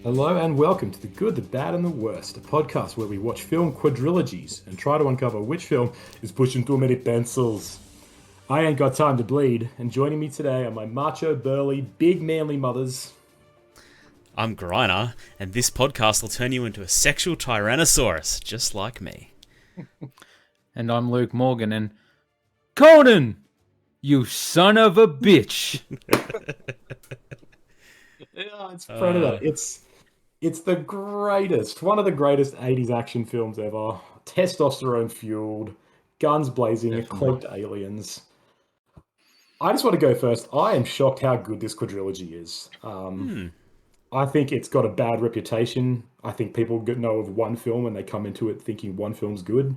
Hello and welcome to The Good, the Bad and the Worst, a podcast where we watch film quadrilogies and try to uncover which film is pushing too many pencils. I ain't got time to bleed, and joining me today are my macho, burly, big manly mothers. I'm Griner, and this podcast will turn you into a sexual tyrannosaurus, just like me. And I'm Luke Morgan, and Conan, you son of a bitch. Yeah, it's Predator. It's the greatest, one of the greatest 80s action films ever. Testosterone fueled, guns blazing, cloaked aliens. I just want to go first. I am shocked how good this quadrilogy is. I think it's got a bad reputation. I think people know of one film and they come into it thinking one film's good.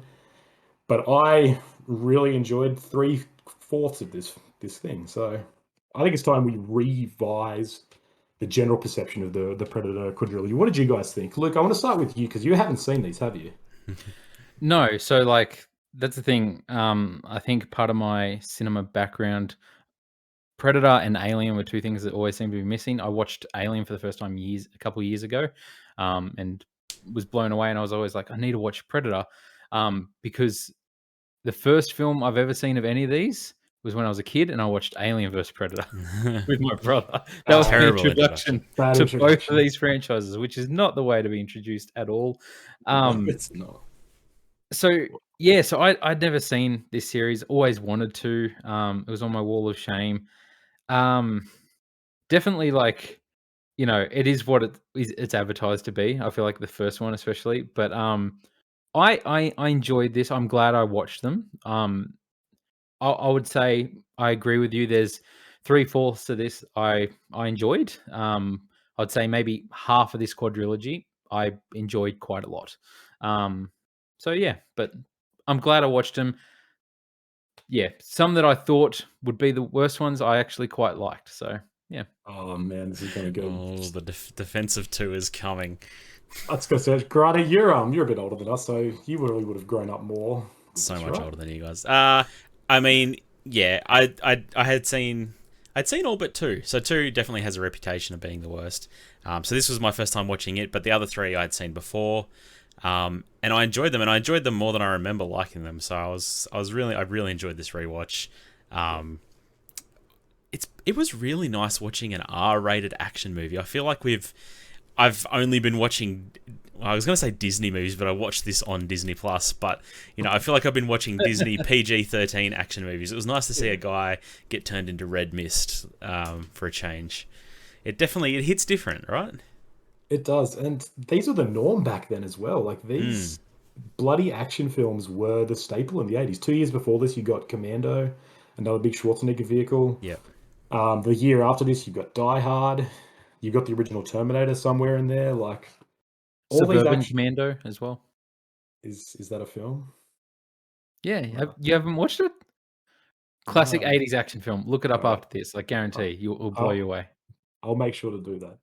But I really enjoyed 3/4 of this thing. So I think it's time we revise the general perception of the Predator Quadrilogy. What did you guys think? Luke, I want to start with you because you haven't seen these, have you? No, so that's the thing. I think part of my cinema background, Predator and Alien were two things that always seem to be missing. I watched Alien for the first time a couple of years ago, and was blown away. And I was always like, I need to watch Predator, because the first film I've ever seen of any of these was when I was a kid, and I watched Alien vs Predator with my brother. That was my Terrible introduction to both of these franchises, which is not the way to be introduced at all. No, it's not. So yeah, so I'd never seen this series. Always wanted to. It was on my wall of shame. Definitely, it is what it's advertised to be. I feel like the first one, especially, but I enjoyed this. I'm glad I watched them. I would say I agree with you. There's 3/4 of this I enjoyed. I'd say maybe half of this quadrilogy I enjoyed quite a lot. So yeah, but I'm glad I watched them. Yeah, some that I thought would be the worst ones I actually quite liked. So yeah. Oh man, this is gonna go. Oh, the defensive two is coming. I was gonna say, Grada, you're a bit older than us, so you really would have grown up more. So That's much right. older than you guys. I mean, yeah, I'd seen all but two. So two definitely has a reputation of being the worst. So this was my first time watching it, but the other three I'd seen before. And I enjoyed them, and I enjoyed them more than I remember liking them. So I really enjoyed this rewatch. It was really nice watching an R-rated action movie. I feel like I've only been watching, I was going to say Disney movies, but I watched this on Disney Plus. But I feel like I've been watching Disney PG-13 action movies. It was nice to see a guy get turned into red mist for a change. It hits different, right? It does, and these were the norm back then as well. Like these bloody action films were the staple in the 80s. 2 years before this, you got Commando, another big Schwarzenegger vehicle. Yeah. The year after this, you've got Die Hard. You've got the original Terminator somewhere in there. Like all Suburban these Commando as well. is that a film? Yeah, you haven't watched it? Classic No. 80s action film. Look it up Alright. after this. I guarantee it'll blow you away. I'll make sure to do that.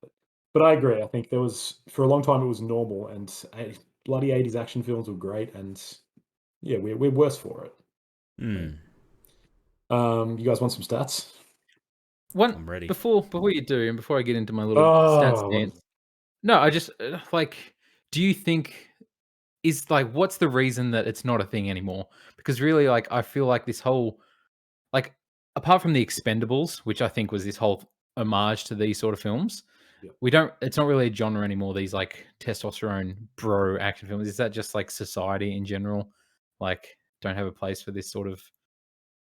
But I agree. I think there was, for a long time, it was normal, and bloody 80s action films were great, and yeah, we're worse for it. You guys want some stats? I'm ready. Before you do, and before I get into my little stats dance. No, I just do you think what's the reason that it's not a thing anymore? Because really, I feel like this whole, apart from the Expendables, which I think was this whole homage to these sort of films, it's not really a genre anymore. These testosterone bro action films. Is that just society in general, don't have a place for this sort of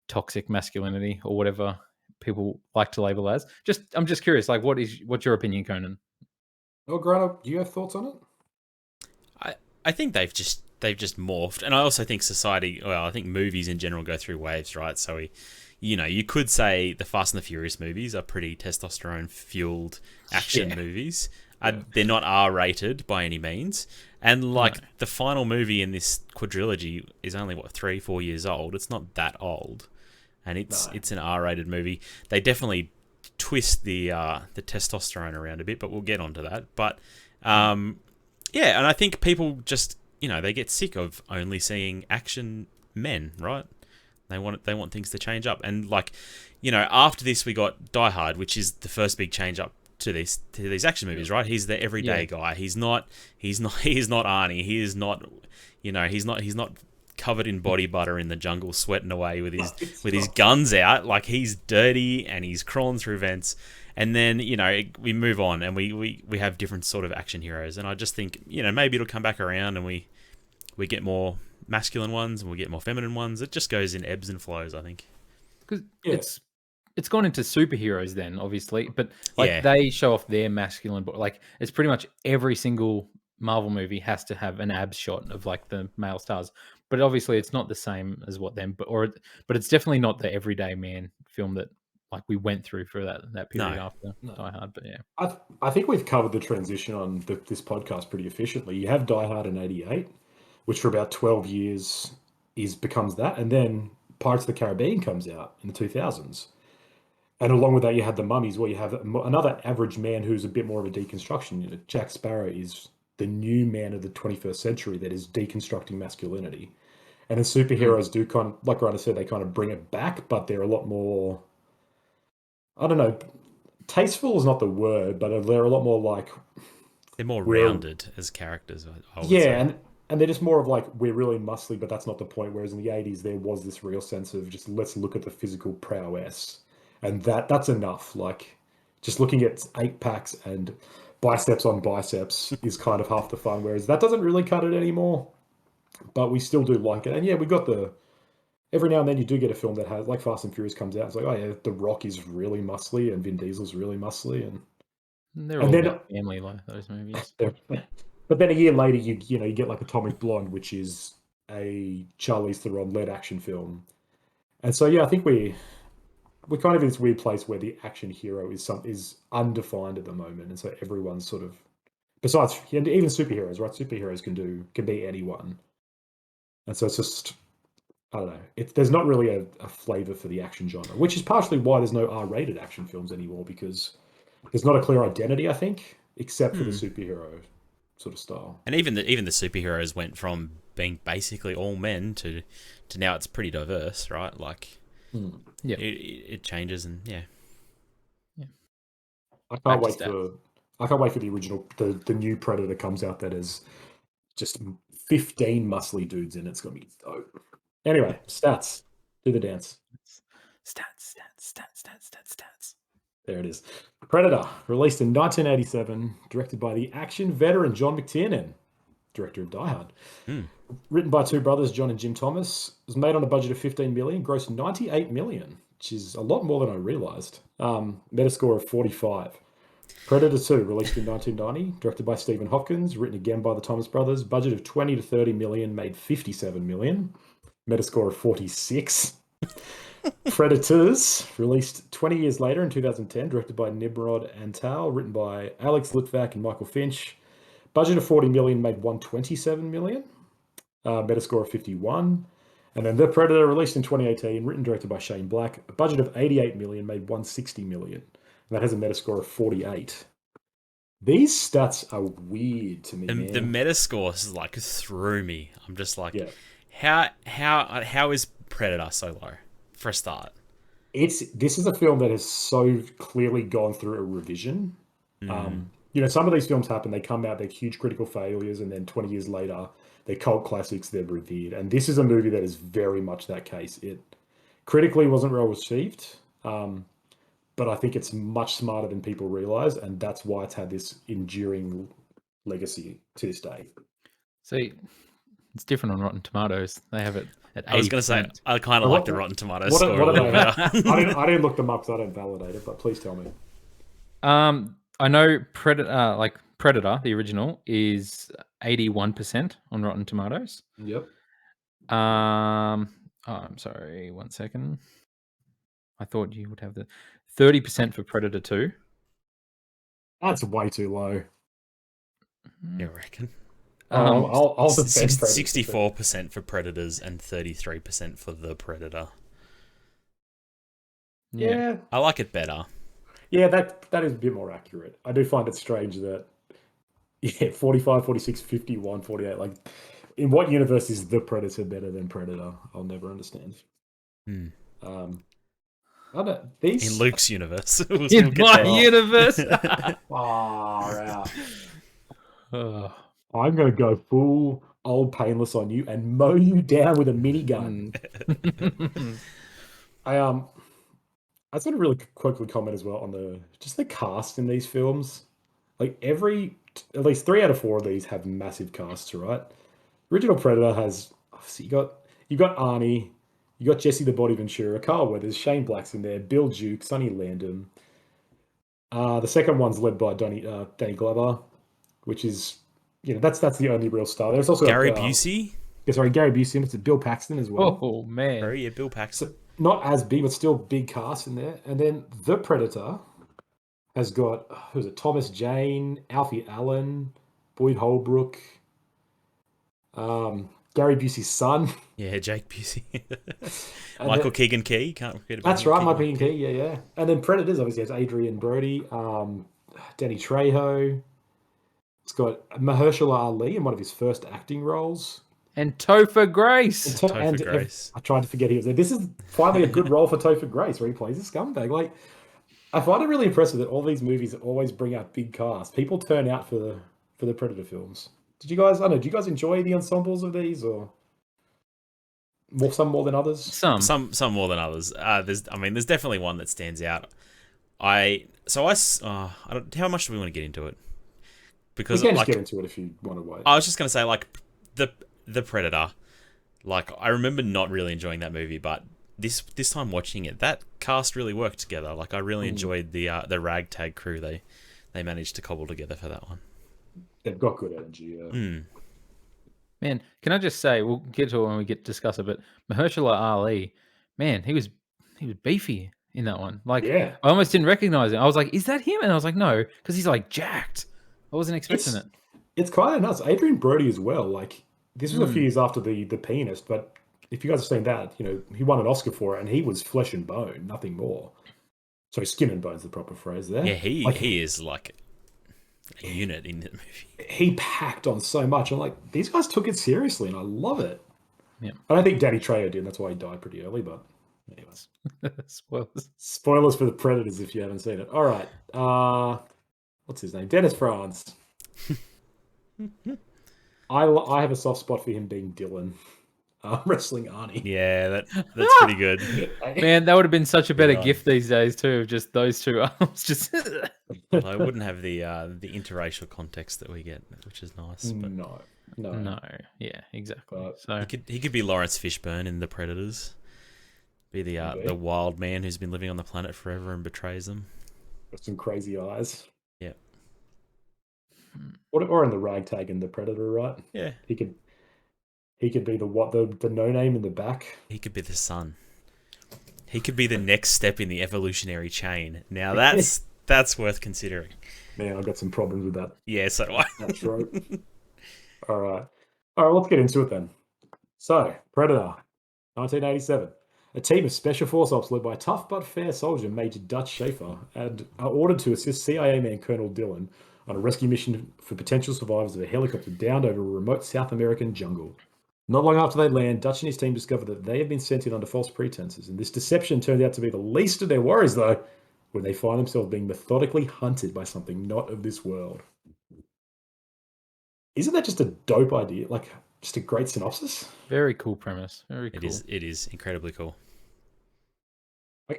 toxic masculinity or whatever people like to label as? I'm just curious. What's your opinion, Conan? Oh, Grant, do you have thoughts on it? I think they've just morphed, and I also think society. Well, I think movies in general go through waves, right? So you could say the Fast and the Furious movies are pretty testosterone-fueled action movies. They're not R-rated by any means. And the final movie in this quadrilogy is only 3-4 years old. It's not that old, and it's an R-rated movie. They definitely twist the testosterone around a bit, but we'll get onto that. But yeah, and I think people just they get sick of only seeing action men, right? They want things to change up, and after this we got Die Hard, which is the first big change up to these action movies, right? He's the everyday guy. He's not Arnie. He is not, he's not covered in body butter in the jungle, sweating away with his guns out. Like, he's dirty and he's crawling through vents. And then, we move on and we have different sort of action heroes. And I just think, maybe it'll come back around and we get more masculine ones and we get more feminine ones. It just goes in ebbs and flows, I think. Because it's gone into superheroes then, obviously, but they show off their masculine, but like it's pretty much every single Marvel movie has to have an abs shot of like the male stars. But obviously, it's not the same as what them, but it's definitely not the everyday man film that like we went through for that period after Die Hard. But yeah, I think we've covered the transition on this podcast pretty efficiently. You have Die Hard in '88, which for about 12 years becomes that, and then Pirates of the Caribbean comes out in the 2000s. And along with that, you had The Mummies, where you have another average man who's a bit more of a deconstruction. Jack Sparrow is the new man of the 21st century that is deconstructing masculinity. And the superheroes do kind of, like Rana said, they kind of bring it back, but they're a lot more, I don't know, tasteful is not the word, but they're a lot more like... They're more rounded as characters, I would say. And they're just more of like, we're really muscly, but that's not the point. Whereas in the 80s, there was this real sense of just, let's look at the physical prowess. And that's enough. Like, just looking at 8-packs and biceps on biceps is kind of half the fun. Whereas that doesn't really cut it anymore. But we still do like it. And yeah, we got every now and then you do get a film that has, like Fast and Furious comes out. It's like, oh yeah, The Rock is really muscly and Vin Diesel's really muscly. And they're all about family, like those movies. But then a year later, you get like Atomic Blonde, which is a Charlize Theron-led action film. And so, yeah, I think we're kind of in this weird place where the action hero is undefined at the moment, and so everyone's sort of, besides even superheroes, right? Superheroes can be anyone, and so it's just, I don't know. There's not really a flavor for the action genre, which is partially why there's no R-rated action films anymore, because there's not a clear identity, I think, except for the superhero sort of style. And even the superheroes went from being basically all men to now it's pretty diverse, right? Like. Yeah, it changes, and yeah. I can't wait for the original, the new Predator comes out that has just 15 muscly dudes in it. It's gonna be dope. Anyway, stats. Do the dance. Stats. There it is. Predator, released in 1987, directed by the action veteran John McTiernan, director of Die Hard. Written by two brothers, John and Jim Thomas. It was made on a budget of $15 million, grossed $98 million, which is a lot more than I realised. Metascore of 45. Predator 2, released in 1990, directed by Stephen Hopkins, written again by the Thomas brothers. Budget of $20 to $30 million, made $57 million. Metascore of 46. Predators, released 20 years later in 2010, directed by Nimrod Antal, written by Alex Litvak and Michael Finch. Budget of $40 million, made $127 million. Metascore of 51. And then The Predator, released in 2018, written and directed by Shane Black. A budget of $88 million, made $160 million. And that has a Metascore of 48. These stats are weird to me, man. The Metascore like threw me. I'm just like, how is Predator so low for a start? This is a film that has so clearly gone through a revision. Some of these films happen, they come out, they're huge critical failures, and then 20 years later, they're cult classics, they're revered. And this is a movie that is very much that case. It critically wasn't well received, but I think it's much smarter than people realize, and that's why it's had this enduring legacy to this day. See, it's different on Rotten Tomatoes. They have it at 80%. I was going to say, I kind of like the Rotten Tomatoes score a little better. I didn't look them up because I don't validate it, but please tell me. I know Predator, the original, is 81% on Rotten Tomatoes. Yep. I'm sorry, 1 second. I thought you would have the 30% for Predator 2. That's way too low. You reckon? I'll defend 64% for Predators and 33% for The Predator. Yeah. I like it better. Yeah, that is a bit more accurate. I do find it strange that, 45, 46, 51, 48. Like, in what universe is The Predator better than Predator? I'll never understand. I don't these In Luke's universe. In my universe. Far out. Oh. I'm gonna go full old painless on you and mow you down with a minigun. I sort of really quickly comment as well on the cast in these films. Like at least 3 out of 4 of these have massive casts, right? Original Predator has obviously you got Arnie, you got Jesse the Body Ventura, Carl Weathers, Shane Black's in there, Bill Duke, Sonny Landham. The second one's led by Danny Glover, which is that's the only real star. There's also Gary Busey. Gary Busey. It's Bill Paxton as well. Oh man, oh yeah, Bill Paxton. So, not as big, but still big cast in there. And then the Predator has got who's it? Thomas Jane, Alfie Allen, Boyd Holbrook, Gary Busey's son. Yeah, Jake Busey. Michael Keegan Key. Can't forget about That's right, Michael Keegan Key. Yeah. And then Predators obviously has Adrian Brody, Danny Trejo. It's got Mahershala Ali in one of his first acting roles. And Topher Grace. I tried to forget he was there. This is finally a good role for Topher Grace, where he plays a scumbag. Like, I find it really impressive that all these movies always bring out big casts. People turn out for the Predator films. Do you guys enjoy the ensembles of these, or some more than others? Some more than others. There's definitely one that stands out. I don't. How much do we want to get into it? Because we can just get into it if you want to wait. I was just gonna say, like, the Predator. Like, I remember not really enjoying that movie, but this time watching it, that cast really worked together. Like, I really enjoyed the ragtag crew they managed to cobble together for that one. They've got good energy. Yeah. Man, can I just say, we'll get to it when we discuss it, but Mahershala Ali, man, he was beefy in that one. Like, I almost didn't recognize him. I was like, is that him? And I was like, no, because he's like jacked. I wasn't expecting it. It's kind of nuts. Adrian Brody as well. Like, this was a few years after the Pianist, but if you guys have seen that, he won an Oscar for it, and he was flesh and bone, nothing more. Sorry, skin and bone's the proper phrase there. Yeah, he is like a unit in the movie. He packed on so much. I'm like, these guys took it seriously, and I love it. Yeah. I don't think Danny Trejo did. That's why he died pretty early, but anyways. Spoilers for the Predators if you haven't seen it. All right. What's his name? Dennis Franz. I have a soft spot for him being Dylan. Wrestling Arnie. Yeah, that's pretty good. Man, that would have been such a better gift these days too. Just those two arms. Just I wouldn't have the interracial context that we get, which is nice. But no. Yeah, exactly. So he could be Lawrence Fishburne in The Predators. Be the wild man who's been living on the planet forever and betrays them. With some crazy eyes. Yeah. Or in the ragtag in The Predator, right? Yeah. He could be the no name in the back. He could be the sun. He could be the next step in the evolutionary chain. Now that's worth considering. Man, I've got some problems with that. Yeah, so do I. That's right. All right, let's get into it then. So, Predator, 1987. A team of Special Force ops led by a tough but fair soldier, Major Dutch Schaefer, and are ordered to assist CIA man Colonel Dillon on a rescue mission for potential survivors of a helicopter downed over a remote South American jungle. Not long after they land, Dutch and his team discover that they have been sent in under false pretenses, and this deception turned out to be the least of their worries, though, when they find themselves being methodically hunted by something not of this world. Isn't that just a dope idea? Like, just a great synopsis? Very cool premise. Very cool. It is incredibly cool.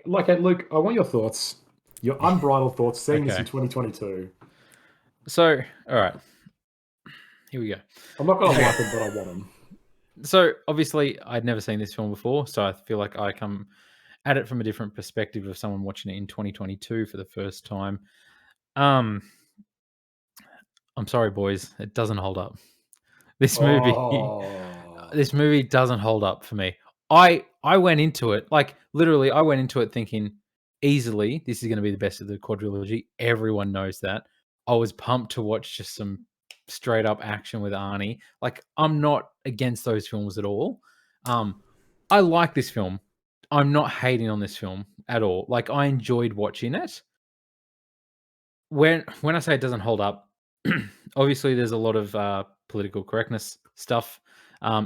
Like, Luke, I want your thoughts, your unbridled thoughts, seeing this in 2022. So, all right. Here we go. I'm not going to like them, but I want them. So, obviously, I'd never seen this film before, so I feel like I come at it from a different perspective of someone watching it in 2022 for the first time. I'm sorry, boys. It doesn't hold up. This movie doesn't hold up for me. I went into it, like, literally, I went into it thinking, easily, this is going to be the best of the quadrilogy. Everyone knows that. I was pumped to watch just some straight up action with Arnie. Like, I'm not against those films at all. I like this film. I'm not hating on this film at all. Like, I enjoyed watching it. When I say it doesn't hold up, obviously there's a lot of political correctness stuff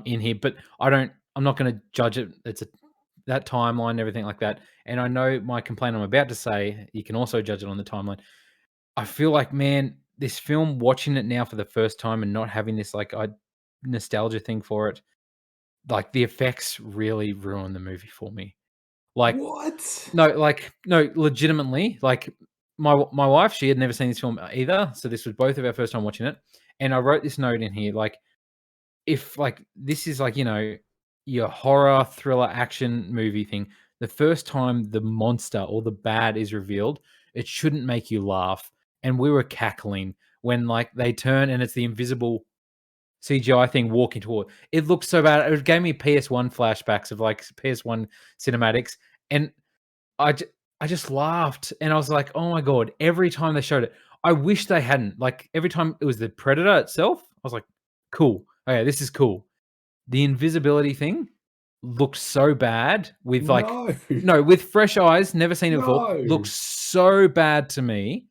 in here, but I'm not going to judge it. It's that timeline and everything like that. And I know my complaint I'm about to say, you can also judge it on the timeline. I feel like, man, this film, watching it now for the first time and not having this like nostalgia thing for it, like the effects really ruined the movie for me. Like, what? no, legitimately, like my wife, she had never seen this film either, so this was both of our first time watching it. And I wrote this note in here, like, if like this is like, your horror thriller action movie thing, the first time the monster or the bad is revealed, it shouldn't make you laugh. And we were cackling when like they turn and it's the invisible CGI thing walking toward. It looked so bad. It gave me PS1 flashbacks of like PS1 cinematics, and I just laughed, and I was like, "Oh my god!" Every time they showed it, I wish they hadn't. Like every time it was the Predator itself, I was like, "Cool, okay, this is cool." The invisibility thing looked so bad with like No. with fresh eyes, never seen it before. No. Looks so bad to me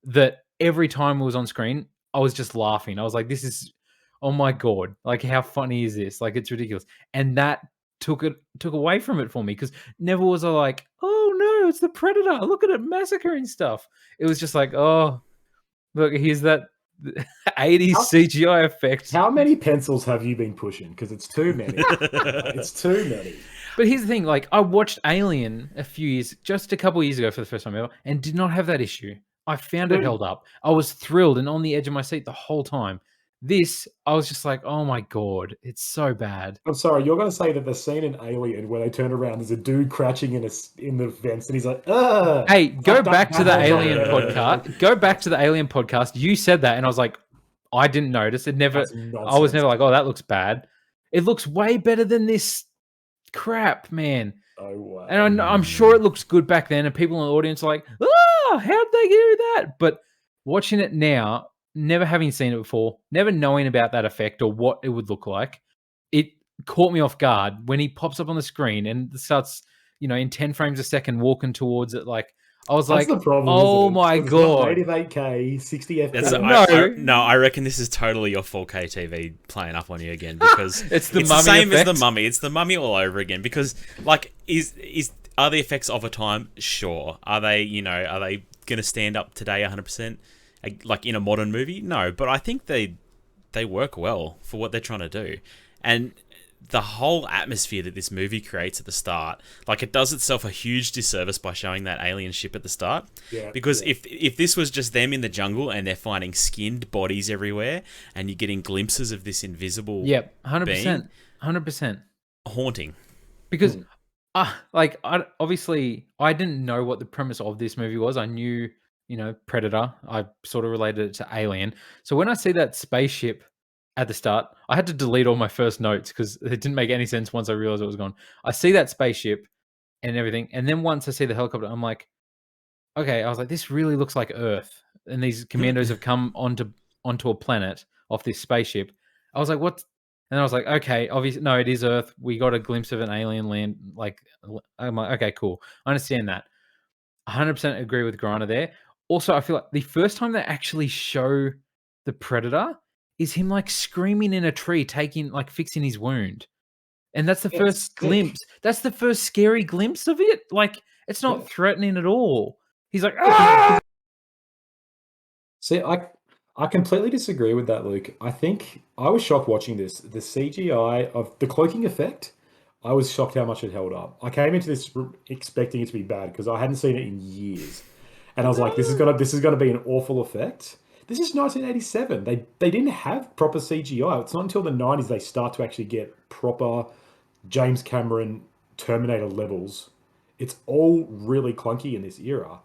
that every time it was on screen, I was just laughing. I was like, "This is, oh my god! Like, how funny is this? Like, it's ridiculous." And that took away from it for me because never was I like, "Oh no, it's the Predator! Look at it massacring stuff." It was just like, "Oh, look, here's that 80s CGI effect." How many pencils have you been pushing? Because it's too many. It's too many. But here's the thing: like, I watched Alien just a couple years ago for the first time ever, and did not have that issue. I found it held up. I was thrilled and on the edge of my seat the whole time. This, I was just like, oh my god, it's so bad. I'm sorry, you're going to say that the scene in Alien where they turn around, there's a dude crouching in the vents, and he's like, ugh. Hey, go back to the Alien podcast. Go back to the Alien podcast. You said that, and I was like, I didn't notice. I was never like, oh, that looks bad. It looks way better than this crap, man. Oh, wow. And I'm sure it looks good back then, and people in the audience are like, how'd they do that? But watching it now, never having seen it before, never knowing about that effect or what it would look like, it caught me off guard when he pops up on the screen and starts, in 10 frames a second walking towards it. Like, I was That's like, the problem, oh my god. 88K, 60 FPS. I reckon this is totally your 4K TV playing up on you again because it's the same effect. as the Mummy. It's the Mummy all over again because, like, are the effects of a time? Sure. Are they going to stand up today 100%? Like in a modern movie? No, but I think they work well for what they're trying to do. And the whole atmosphere that this movie creates at the start, like, it does itself a huge disservice by showing that alien ship at the start. Yeah, because if this was just them in the jungle and they're finding skinned bodies everywhere and you're getting glimpses of this invisible 100%. 100%. Haunting. Because obviously I didn't know what the premise of this movie was. I knew, Predator. I sort of related it to Alien. So when I see that spaceship at the start, I had to delete all my first notes because it didn't make any sense once I realized it was gone. I see that spaceship and everything. And then once I see the helicopter, I'm like, okay, I was like, this really looks like Earth. And these commandos have come onto a planet off this spaceship. I was like, what? And I was like, okay, obviously, no, it is Earth. We got a glimpse of an alien land. Like, I'm like, okay, cool. I understand that. 100% agree with Grana there. Also, I feel like the first time they actually show the Predator is him like screaming in a tree, fixing his wound. And that's the first glimpse. That's the first scary glimpse of it. Like, it's not threatening at all. He's like, ah! See, I completely disagree with that, Luke. I think I was shocked watching this. The CGI of the cloaking effect, I was shocked how much it held up. I came into this expecting it to be bad because I hadn't seen it in years. And I was like, this is gonna be an awful effect. This is 1987. They didn't have proper CGI. It's not until the 90s they start to actually get proper James Cameron Terminator levels. It's all really clunky in this era.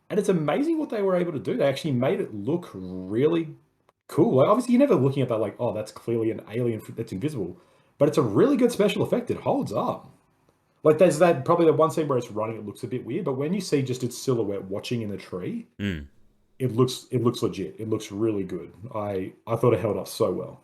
And it's amazing what they were able to do. They actually made it look really cool. Like, obviously, you're never looking at that like, oh, that's clearly an alien that's invisible. But it's a really good special effect. It holds up. Like, there's probably the one scene where it's running, it looks a bit weird. But when you see just its silhouette watching in the tree, it looks legit. It looks really good. I thought it held up so well.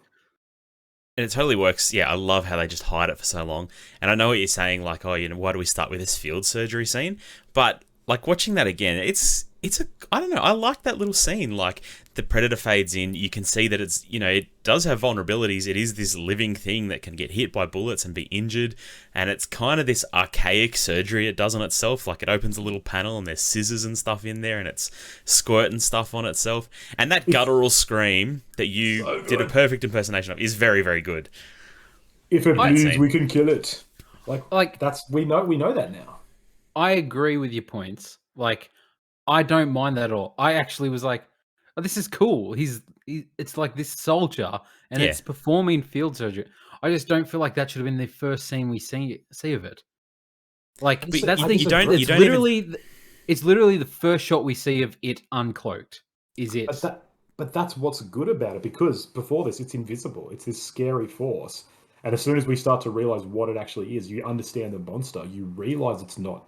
And it totally works. Yeah, I love how they just hide it for so long. And I know what you're saying, like, oh, why do we start with this field surgery scene? But like watching that again, it's I don't know, I like that little scene. Like, the Predator fades in, you can see that it's, it does have vulnerabilities. It is this living thing that can get hit by bullets and be injured, and it's kind of this archaic surgery it does on itself. Like, it opens a little panel and there's scissors and stuff in there, and it's squirting stuff on itself. And that guttural scream that you did a perfect impersonation of is very, very good. If it bleeds, we can kill it. Like that's we know that now. I agree with your points. Like, I don't mind that at all. I actually was like, oh, this is cool. It's like this soldier, and it's performing field surgery. I just don't feel like that should have been the first scene we see of it. Like, But that's you the don't it's even... literally it's literally the first shot we see of it uncloaked. Is it? But that's what's good about it, because before this, it's invisible. It's this scary force, and as soon as we start to realize what it actually is, you understand the monster. You realize it's not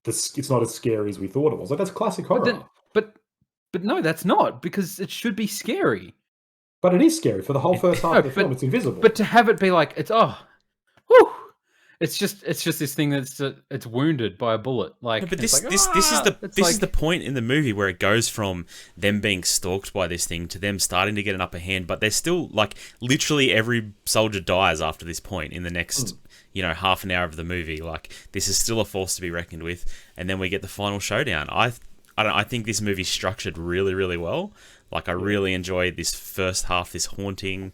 as scary as we thought it was. Like, that's classic horror. But no, that's not, because it should be scary. But it is scary for the whole first half of the film. It's invisible. But to have it be like, whew, it's just this thing that's it's wounded by a bullet. Like, no, but this is the point in the movie where it goes from them being stalked by this thing to them starting to get an upper hand. But they're still, like, literally every soldier dies after this point in the next half an hour of the movie. Like, this is still a force to be reckoned with, and then we get the final showdown. I think this movie's structured really, really well. Like, I really enjoyed this first half, this haunting,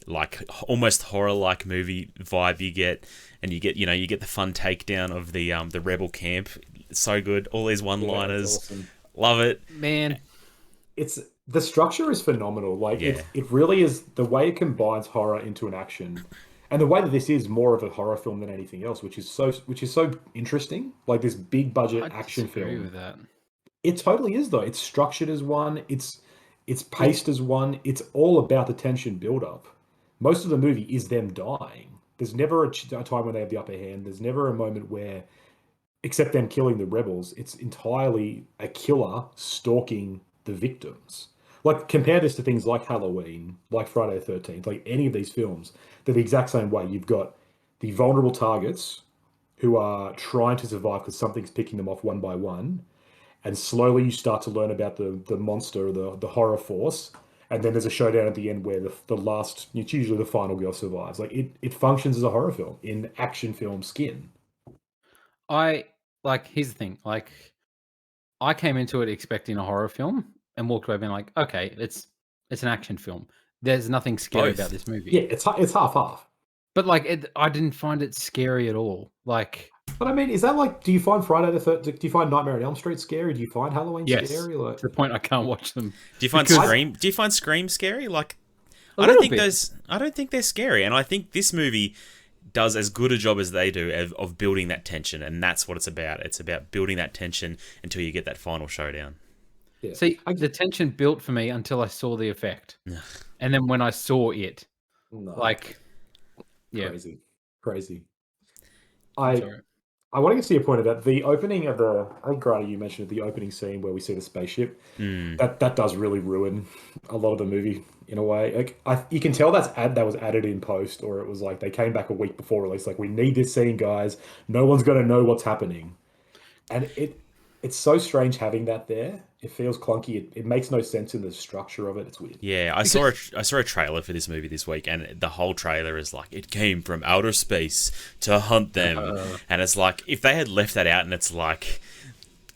like, almost horror-like movie vibe you get, and you get the fun takedown of the rebel camp. It's so good. All these one-liners, awesome. Love it, man. The structure is phenomenal. Like, it really is. The way it combines horror into an action, and the way that this is more of a horror film than anything else, which is so interesting. Like, this big budget action film. With that. It totally is, though. It's structured as one. It's paced as one. It's all about the tension build-up. Most of the movie is them dying. There's never a time when they have the upper hand. There's never a moment where, except them killing the rebels, it's entirely a killer stalking the victims. Like, compare this to things like Halloween, like Friday the 13th, like any of these films. They're the exact same way. You've got the vulnerable targets who are trying to survive because something's picking them off one by one. And slowly you start to learn about the monster, the horror force. And then there's a showdown at the end where the last, it's usually the final girl survives. Like, it functions as a horror film in action film skin. Here's the thing. Like, I came into it expecting a horror film and walked away being like, okay, it's an action film. There's nothing scary about this movie. Yeah, it's half. But, like, I didn't find it scary at all. Like... But I mean, is that like? Do you find Friday the 13th? Do you find Nightmare on Elm Street scary? Do you find Halloween scary? Like, to the point I can't watch them. Do you find Scream? Do you find Scream scary? Like, I don't think they're scary, and I think this movie does as good a job as they do of building that tension, and that's what it's about. It's about building that tension until you get that final showdown. Yeah. See, the tension built for me until I saw the effect, and then when I saw it, crazy. I want to see a point about the opening of I think, Grady, you mentioned the opening scene where we see the spaceship. That does really ruin a lot of the movie in a way. Like, you can tell that was added in post, or it was like they came back a week before release. Like, we need this scene, guys. No one's going to know what's happening, and it's so strange having that there. It feels clunky. It makes no sense in the structure of it. It's weird. Yeah, I saw a trailer for this movie this week, and the whole trailer is like, it came from outer space to hunt them. And it's like, if they had left that out and it's like,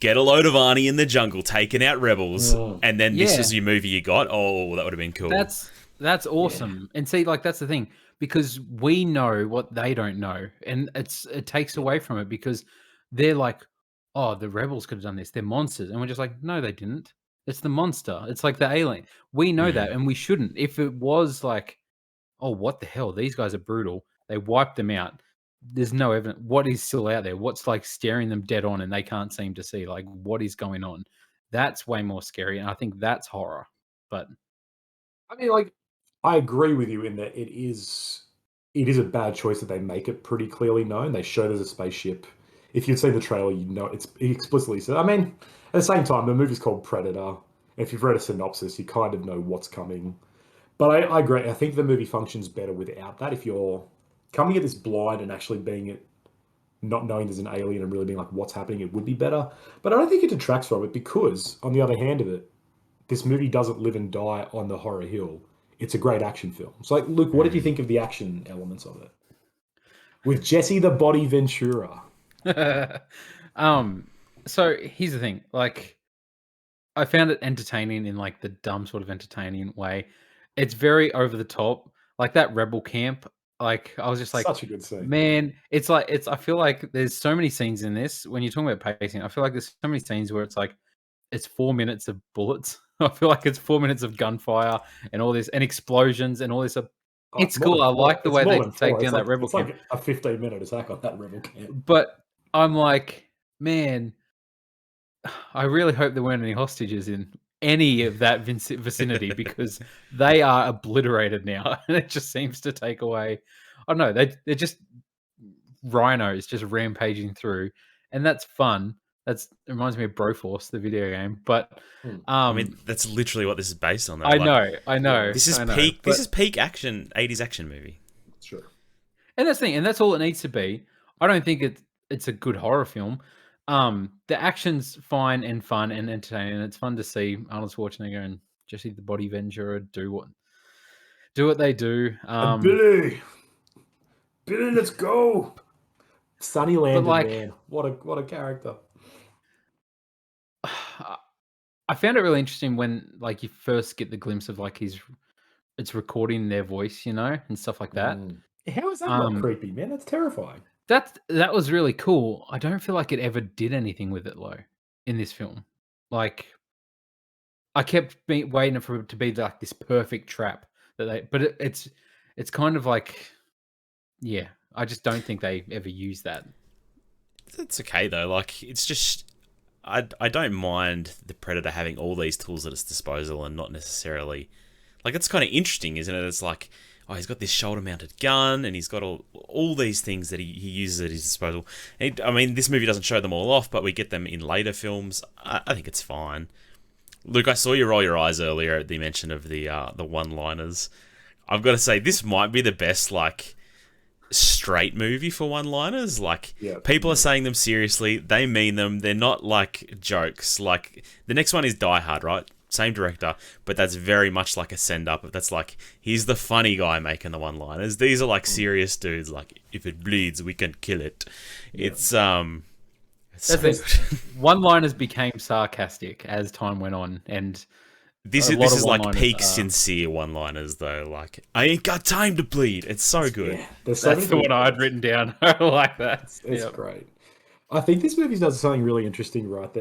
get a load of Arnie in the jungle taking out rebels, and then this is your movie you got, that would have been cool. That's awesome. Yeah. And see, like, that's the thing, because we know what they don't know, and it takes away from it, because they're like, oh, the rebels could have done this. They're monsters. And we're just like, no, they didn't. It's the monster. It's like the alien. We know that, and we shouldn't. If it was like, oh, what the hell? These guys are brutal. They wiped them out. There's no evidence. What is still out there? What's, like, staring them dead on and they can't seem to see? Like, what is going on? That's way more scary, and I think that's horror. But I mean, like, I agree with you in that it is a bad choice that they make it pretty clearly known. They show there's a spaceship. If you'd seen the trailer, you know it's explicitly said. I mean, at the same time, the movie's called Predator. If you've read a synopsis, you kind of know what's coming. But I agree. I think the movie functions better without that. If you're coming at this blind and actually being not knowing there's an alien and really being like, what's happening, it would be better. But I don't think it detracts from it because, on the other hand of it, this movie doesn't live and die on the horror hill. It's a great action film. So, like, Luke, what did you think of the action elements of it? With Jesse the Body Ventura. So here's the thing. Like, I found it entertaining in like the dumb sort of entertaining way. It's very over the top. Like that rebel camp. Like I was just like, such a good scene. Man, it's like I feel like there's so many scenes in this. When you're talking about pacing, I feel like there's so many scenes where it's like it's 4 minutes of bullets. I feel like it's 4 minutes of gunfire and all this and explosions and all this. It's cool. I like the way they take down that rebel camp. It's like a 15-minute attack on that rebel camp. But I'm like, man, I really hope there weren't any hostages in any of that vicinity because they are obliterated now, and it just seems to take away. I don't know. They're just rhinos just rampaging through, and that's fun. It reminds me of Broforce, the video game. But I mean, that's literally what this is based on. Though. I know. This is peak. This is peak action, 80s action movie. Sure. And that's the thing, and that's all it needs to be. I don't think it's a good horror film. The action's fine and fun and entertaining, and it's fun to see Arnold Schwarzenegger and Jesse the Body Ventura do what they do. Billy, let's go. Sonny Landon, man, what a character. I found it really interesting when like you first get the glimpse of like it's recording their voice, and stuff like that. How is that not creepy, man? That's terrifying. That was really cool. I don't feel like it ever did anything with it though in this film. Like I kept waiting for it to be like this perfect trap but it's kind of like, yeah, I just don't think they ever use that. That's okay though. Like it's just I don't mind the Predator having all these tools at its disposal and not necessarily like it's kind of interesting, isn't it? It's like, oh, he's got this shoulder-mounted gun, and he's got all these things that he uses at his disposal. I mean, this movie doesn't show them all off, but we get them in later films. I think it's fine. Luke, I saw you roll your eyes earlier at the mention of the one-liners. I've got to say, this might be the best, like, straight movie for one-liners. Like, people are saying them seriously. They mean them. They're not, like, jokes. Like, the next one is Die Hard, right? Same director, but that's very much like a send-up. That's like, he's the funny guy making the one-liners. These are like serious dudes, like, if it bleeds, we can kill it. It's, one-liners became sarcastic as time went on, and this is like peak sincere one-liners, though. Like, I ain't got time to bleed. It's so good. Yeah, that's the one I had written down. I like that. It's great. I think this movie does something really interesting, right?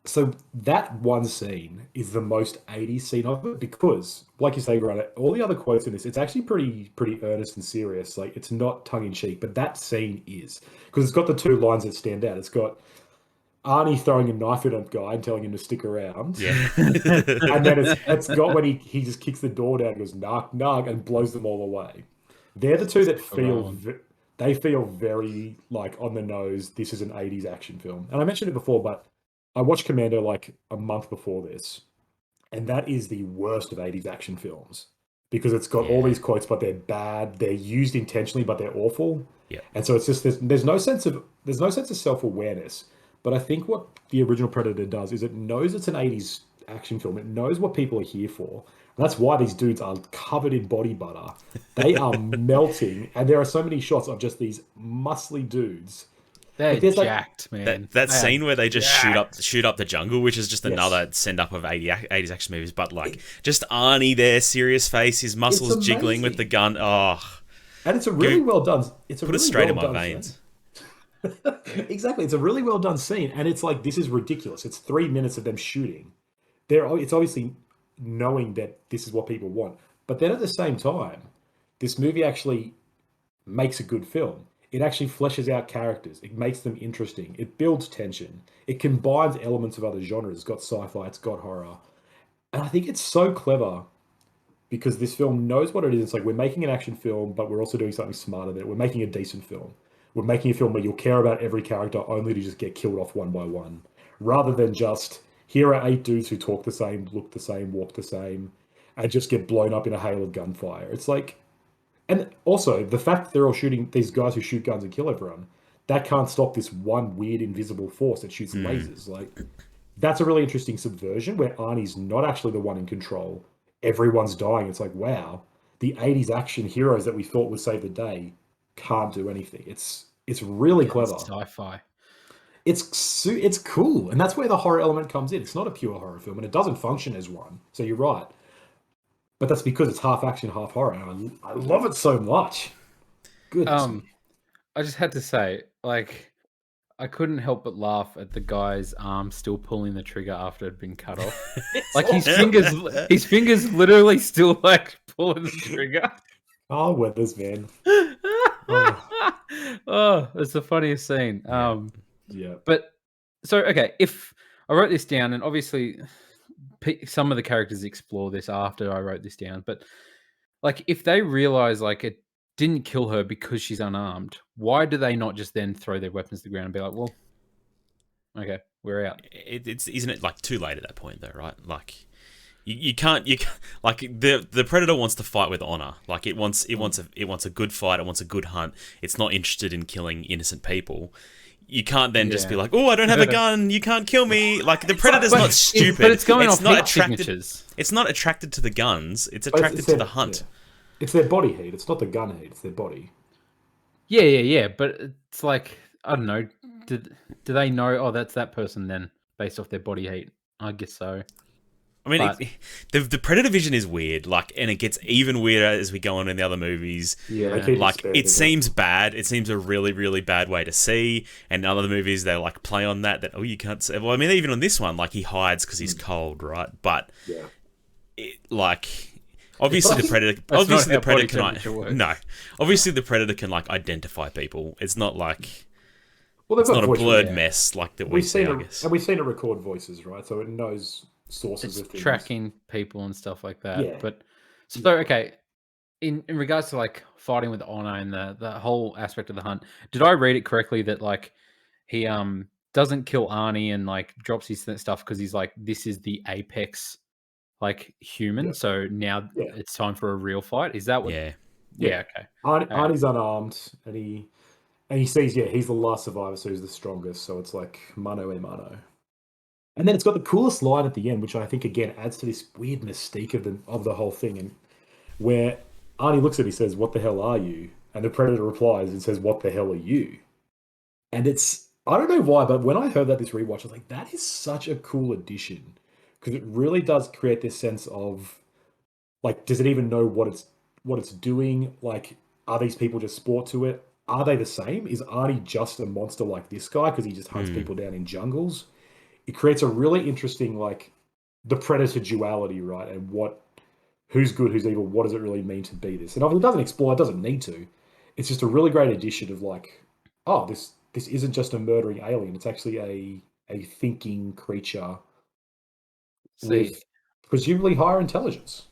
So that one scene is the most 80s scene of it because, like you say, Grant, all the other quotes in this, it's actually pretty earnest and serious. Like, it's not tongue-in-cheek, but that scene is. Because it's got the two lines that stand out. It's got Arnie throwing a knife at a guy and telling him to stick around. Yeah. And then it's got when he just kicks the door down and goes, knock, knock, and blows them all away. They're the two that feel very, like, on the nose, this is an 80s action film. And I mentioned it before, but I watched Commando like a month before this, and that is the worst of 80s action films because it's got all these quotes, but they're bad. They're used intentionally, but they're awful. Yeah. And so it's just there's no sense of self-awareness. But I think what the original Predator does is it knows it's an 80s action film. It knows what people are here for. And that's why these dudes are covered in body butter. They are melting, and there are so many shots of just these muscly dudes. They're jacked, man. That scene where they just shoot up the jungle, which is just another send up of 80s action movies, but like just Arnie there, serious face, his muscles jiggling with the gun. Oh, and it's a really well done. Put it straight in my veins. Exactly, it's a really well done scene, and it's like this is ridiculous. It's 3 minutes of them shooting. It's obviously knowing that this is what people want, but then at the same time, this movie actually makes a good film. It actually fleshes out characters. It makes them interesting. It builds tension. It combines elements of other genres. It's got sci-fi. It's got horror. And I think it's so clever because this film knows what it is. It's like we're making an action film, but we're also doing something smarter than it. We're making a decent film. We're making a film where you'll care about every character only to just get killed off one by one. Rather than just, here are 8 dudes who talk the same, look the same, walk the same, and just get blown up in a hail of gunfire. It's like... And also, the fact that they're all shooting, these guys who shoot guns and kill everyone, that can't stop this one weird invisible force that shoots lasers. Like, that's a really interesting subversion where Arnie's not actually the one in control. Everyone's dying. It's like, wow, the 80s action heroes that we thought would save the day can't do anything. It's really clever. It's sci-fi. It's cool, and that's where the horror element comes in. It's not a pure horror film, and it doesn't function as one. So you're right, but that's because it's half action, half horror, and I love it so much. Goodness me. I just had to say, like, I couldn't help but laugh at the guy's arm still pulling the trigger after it had been cut off. Like his fingers literally still like pulling the trigger. Oh, Weathers, man. Oh, it's the funniest scene. Yeah. But so okay, if I wrote this down, and obviously some of the characters explore this after I wrote this down, but like if they realize like it didn't kill her because she's unarmed, why do they not just then throw their weapons to the ground and be like, well, okay, we're out? Isn't it like too late at that point though, right? Like you can't like the Predator wants to fight with honor. Like it wants a good fight, it wants a good hunt. It's not interested in killing innocent people. You can't then just be like, oh, I don't have a gun, you can't kill me. Like the Predator's not stupid. But it's going off not heat signatures. It's not attracted to the guns. It's attracted to the hunt. Yeah. It's their body heat. It's not the gun heat. It's their body. Yeah. But it's like, I don't know. Do they know? Oh, that's that person then, based off their body heat. I guess so. I mean, the Predator vision is weird, like, and it gets even weirder as we go on in the other movies. Yeah, like it seems bad. It seems a really, really bad way to see. And in other movies, they like play on that. Oh, you can't see. Well, I mean, even on this one, like he hides because he's cold, right? But obviously the Predator. Obviously the Predator can like identify people. It's not like. Well, it's not a blurred mess like that we've seen. And we've seen it record voices, right? So it knows sources of things. Tracking people and stuff like that. Yeah. But so okay, in regards to like fighting with honor and the whole aspect of the hunt, did I read it correctly that like he doesn't kill Arnie and like drops his stuff because he's like, this is the apex like human, so now it's time for a real fight? Is that what? Yeah. Okay. Arnie's unarmed, and he sees he's the last survivor, so he's the strongest. So it's like mano a mano. And then it's got the coolest line at the end, which I think again adds to this weird mystique of the whole thing, and where Arnie looks at him, he says, "What the hell are you?" And the Predator replies and says, "What the hell are you?" And it's, I don't know why, but when I heard this rewatch, I was like, that is such a cool addition, because it really does create this sense of like, does it even know what it's doing? Like, are these people just sport to it? Are they the same? Is Arnie just a monster like this guy because he just hunts people down in jungles? It creates a really interesting, like, the Predator duality, right? And who's good, who's evil, what does it really mean to be this? And if it doesn't explore, it doesn't need to. It's just a really great addition of like, oh, this isn't just a murdering alien. It's actually a thinking creature with presumably higher intelligence.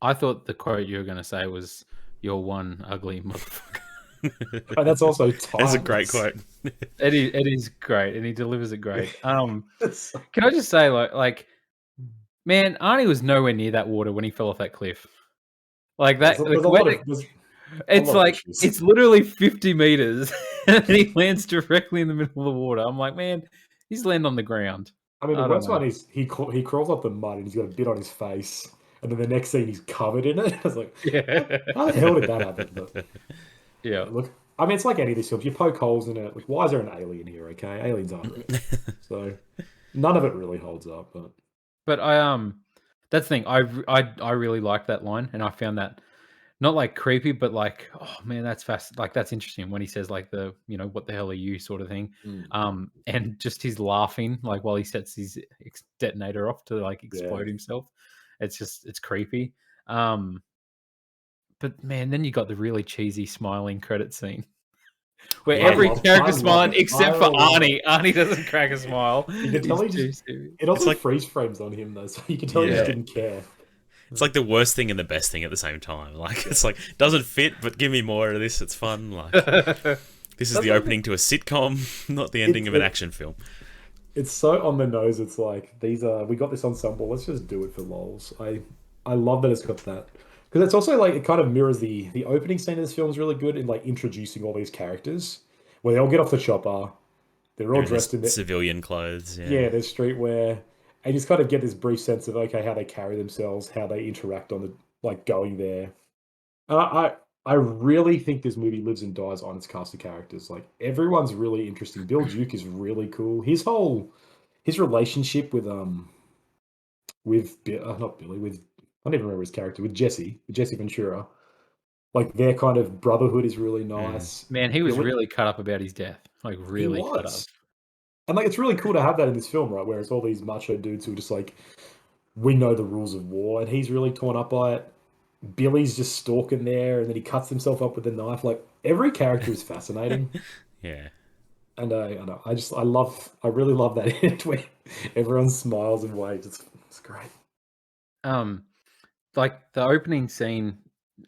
I thought the quote you were going to say was, "You're one ugly motherfucker." Oh, that's also timeless. That's a great quote. It is great, and he delivers it great. Can I just say, like, man, Arnie was nowhere near that water when he fell off that cliff. Like that, it's literally 50 meters, and he lands directly in the middle of the water. I'm like, man, he's landing on the ground. I mean, the worst one is he crawls up the mud and he's got a bit on his face, and then the next scene he's covered in it. I was like, how the hell did that happen? But, yeah, look, I mean, it's like any of these films. You poke holes in it. Like, why is there an alien here? Okay, aliens aren't real, so none of it really holds up. But that's the thing. I really like that line, and I found that not like creepy, but like, oh man, that's fast. Like that's interesting when he says like the, what the hell are you sort of thing. And just his laughing like while he sets his detonator off to like explode himself. It's creepy. But man, then you got the really cheesy smiling credit scene where every character's smiling except for Arnie. Arnie doesn't crack a smile. You can tell it also like freeze frames on him though, so you can tell he just didn't care. It's like the worst thing and the best thing at the same time. Like it's like doesn't fit, but give me more of this. It's fun. Like this is the opening to a sitcom, not the ending of an action film. It's so on the nose. It's like we got this ensemble. Let's just do it for lols. I love that it's got that. Because it's also like it kind of mirrors the opening scene of this film is really good in like introducing all these characters, where they all get off the chopper. They're all They're in dressed in civilian clothes. yeah, their streetwear, and you just kind of get this brief sense of okay, how they carry themselves, how they interact on the like going there. I really think this movie lives and dies on its cast of characters. Like everyone's really interesting. Bill Duke is really cool. His relationship with not Billy with I don't even remember his character with Jesse Ventura. Like their kind of brotherhood is really nice. Man, he was Billy, really cut up about his death. Like he really cut up. was. And like it's really cool to have that in this film, right? Where it's all these macho dudes who are just like, we know the rules of war, and he's really torn up by it. Billy's just stalking there, and then he cuts himself up with a knife. Like every character is fascinating. Yeah. And I know, I really love that end where everyone smiles and waves. It's great. Like the opening scene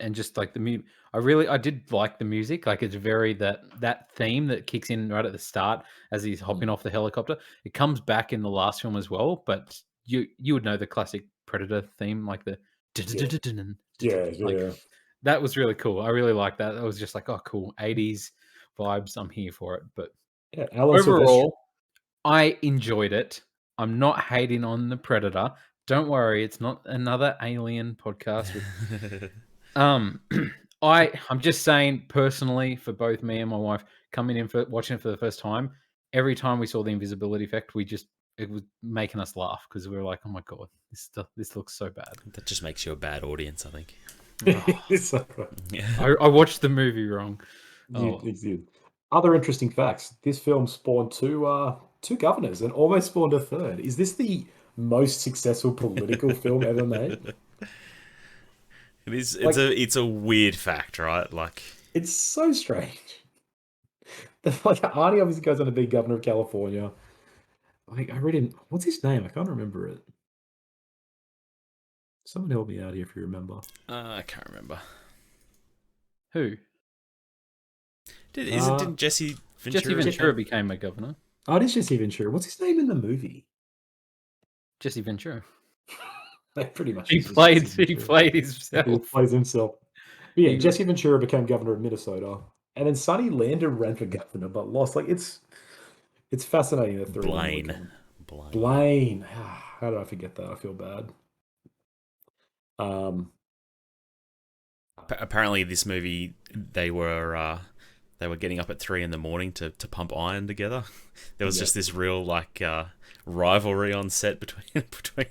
and just like I did like the music. Like it's very that theme that kicks in right at the start as he's hopping off the helicopter. It comes back in the last film as well, but you would know the classic Predator theme, like the Yeah. that was really cool. I really like that. I was just like, oh, cool, 80s vibes. I'm here for it. But Yeah, Alan Silvestri. overall, I enjoyed it. I'm not hating on the Predator. Don't worry, it's not another alien podcast. I'm just saying personally, for both me and my wife coming in for watching it for the first time, every time we saw the invisibility effect, it was making us laugh because we were like, oh my god, this looks so bad. That just makes you a bad audience, I think. Yeah. I watched the movie wrong. Other interesting facts. This film spawned two governors and almost spawned a third. Is this the most successful political film ever made? It is. It's a weird fact, right? Like it's so strange. Like Arnie obviously goes on to be governor of California. Like I read him. What's his name? I can't remember it. Someone help me out here if you remember. I can't remember. Who? Didn't Jesse Ventura? Jesse Ventura became a governor. Oh, it is Jesse Ventura. What's his name in the movie? Jesse Ventura. Pretty much. He played himself. He plays himself. But yeah, Jesse Ventura became governor of Minnesota, and then Sonny Landon ran for governor but lost. Like it's fascinating that three. Blaine. How did I forget that? I feel bad. Apparently, this movie they were getting up at 3 a.m. to pump iron together. There was just this real like rivalry on set between